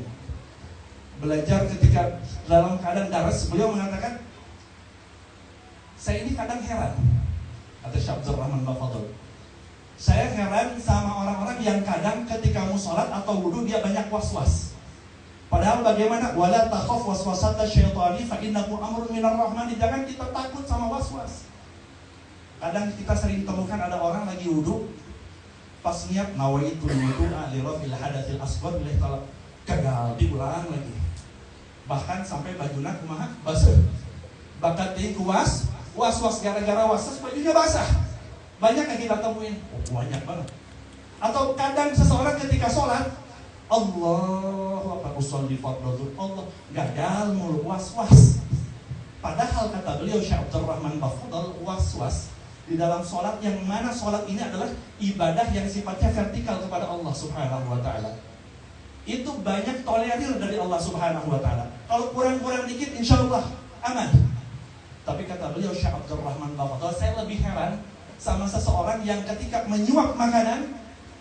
belajar ketika dalam keadaan daras, beliau mengatakan, saya ini kadang heran, kata Syekh Abdurrahman Tafadhal, saya heran sama orang-orang yang kadang ketika mau sholat atau wudu dia banyak was-was. Padahal bagaimana? Wala takhaf waswasata syaitani fa innahu amrun minar rahmani. Jangan kita takut sama was-was. Kadang kita sering temukan ada orang lagi wudu, pas niat nawaitul wudu'a li rafil hadatsil asghar lillahi ta'ala, gagal diulang lagi. Bahkan sampai bajuna kumaha basah. Bakat deui kuas, was-was gara-gara was-was bajunya basah. Banyak yang kita temuin, banyak banget. Atau kadang seseorang ketika sholat, Allahu akbar usolli fardhu, Allah gagal mulu was-was. Padahal kata beliau Syekh Abdurrahman Tafadhal, was-was di dalam sholat, yang mana sholat ini adalah ibadah yang sifatnya vertikal kepada Allah Subhanahu wa Ta'ala, itu banyak tolerir dari Allah Subhanahu wa Ta'ala. Kalau kurang-kurang dikit insya Allah aman. Tapi kata beliau Syekh Abdurrahman Tafadhal, saya lebih heran sama seseorang yang ketika menyuap makanan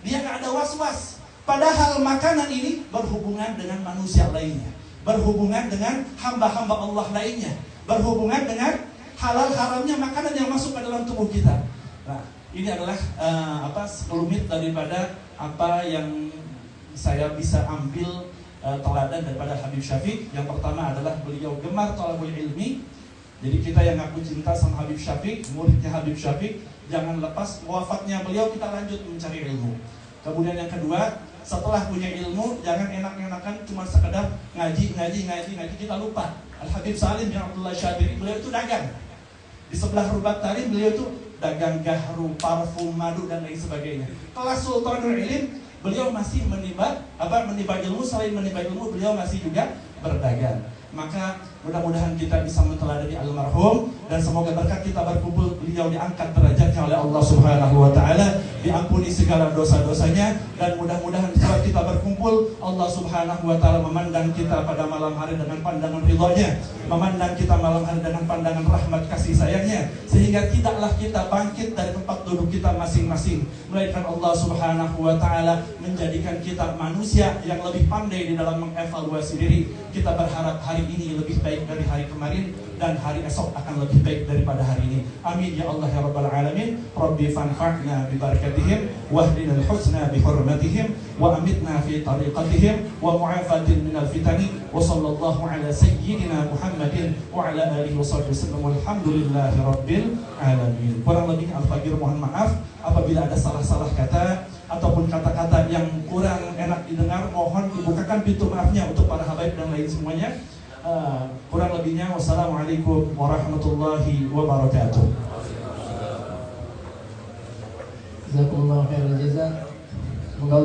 dia gak ada was-was, padahal makanan ini berhubungan dengan manusia lainnya, berhubungan dengan hamba-hamba Allah lainnya, berhubungan dengan halal haramnya makanan yang masuk ke dalam tubuh kita. Nah, ini adalah sekelumit daripada apa yang saya bisa ambil teladan daripada Habib Syafiq. Yang pertama adalah beliau gemar thalabul ilmi. Jadi kita yang ngaku cinta sama Habib Syafiq, muridnya Habib Syafiq, jangan lepas wafatnya beliau kita lanjut mencari ilmu. Kemudian yang kedua, setelah punya ilmu jangan enak-enakan cuma sekedar ngaji kita lupa. Al-Habib Salim bin Abdullah Syabiri, beliau itu dagang. Di sebelah Rubat Tarim beliau itu dagang gahru, parfum, madu dan lain sebagainya. Kelas Sultanul Ilim, beliau masih menimba ilmu. Selain menimba ilmu, beliau masih juga berdagang. Maka mudah-mudahan kita bisa menteladani almarhum, dan semoga berkat kita berkumpul beliau diangkat derajatnya oleh Allah Subhanahu wa Ta'ala, diampuni segala dosa-dosanya, dan mudah-mudahan setelah kita berkumpul Allah Subhanahu wa Ta'ala memandang kita pada malam hari dengan pandangan ridhonya, memandang kita malam hari dengan pandangan rahmat kasih sayangnya, sehingga tidaklah kita bangkit dari tempat duduk kita masing-masing, melainkan Allah Subhanahu wa Ta'ala menjadikan kita manusia yang lebih pandai di dalam mengevaluasi diri. Kita berharap hari hari ini lebih baik dari hari kemarin, dan hari esok akan lebih baik daripada hari ini. Amin ya Allah ya Rabbal Alamin. Rabbi fanfa'na bi barakatihim wahdina al-husna bi hurmatihim wa amitna fi tariqatihim wa mu'afatin minal fitani wa sallallahu ala sayyidina Muhammadin wa ala alihi wa sahbihi wasallam walhamdulillahi rabbil alamin. Kurang lebih Al-Fakir mohon maaf apabila ada salah-salah kata ataupun kata-kata yang kurang enak didengar, mohon dibukakan pintu maafnya untuk para habaib dan lain semuanya. Kurang lebihnya wassalamualaikum warahmatullahi wabarakatuh. Jazakumullah khairan jazak. Semoga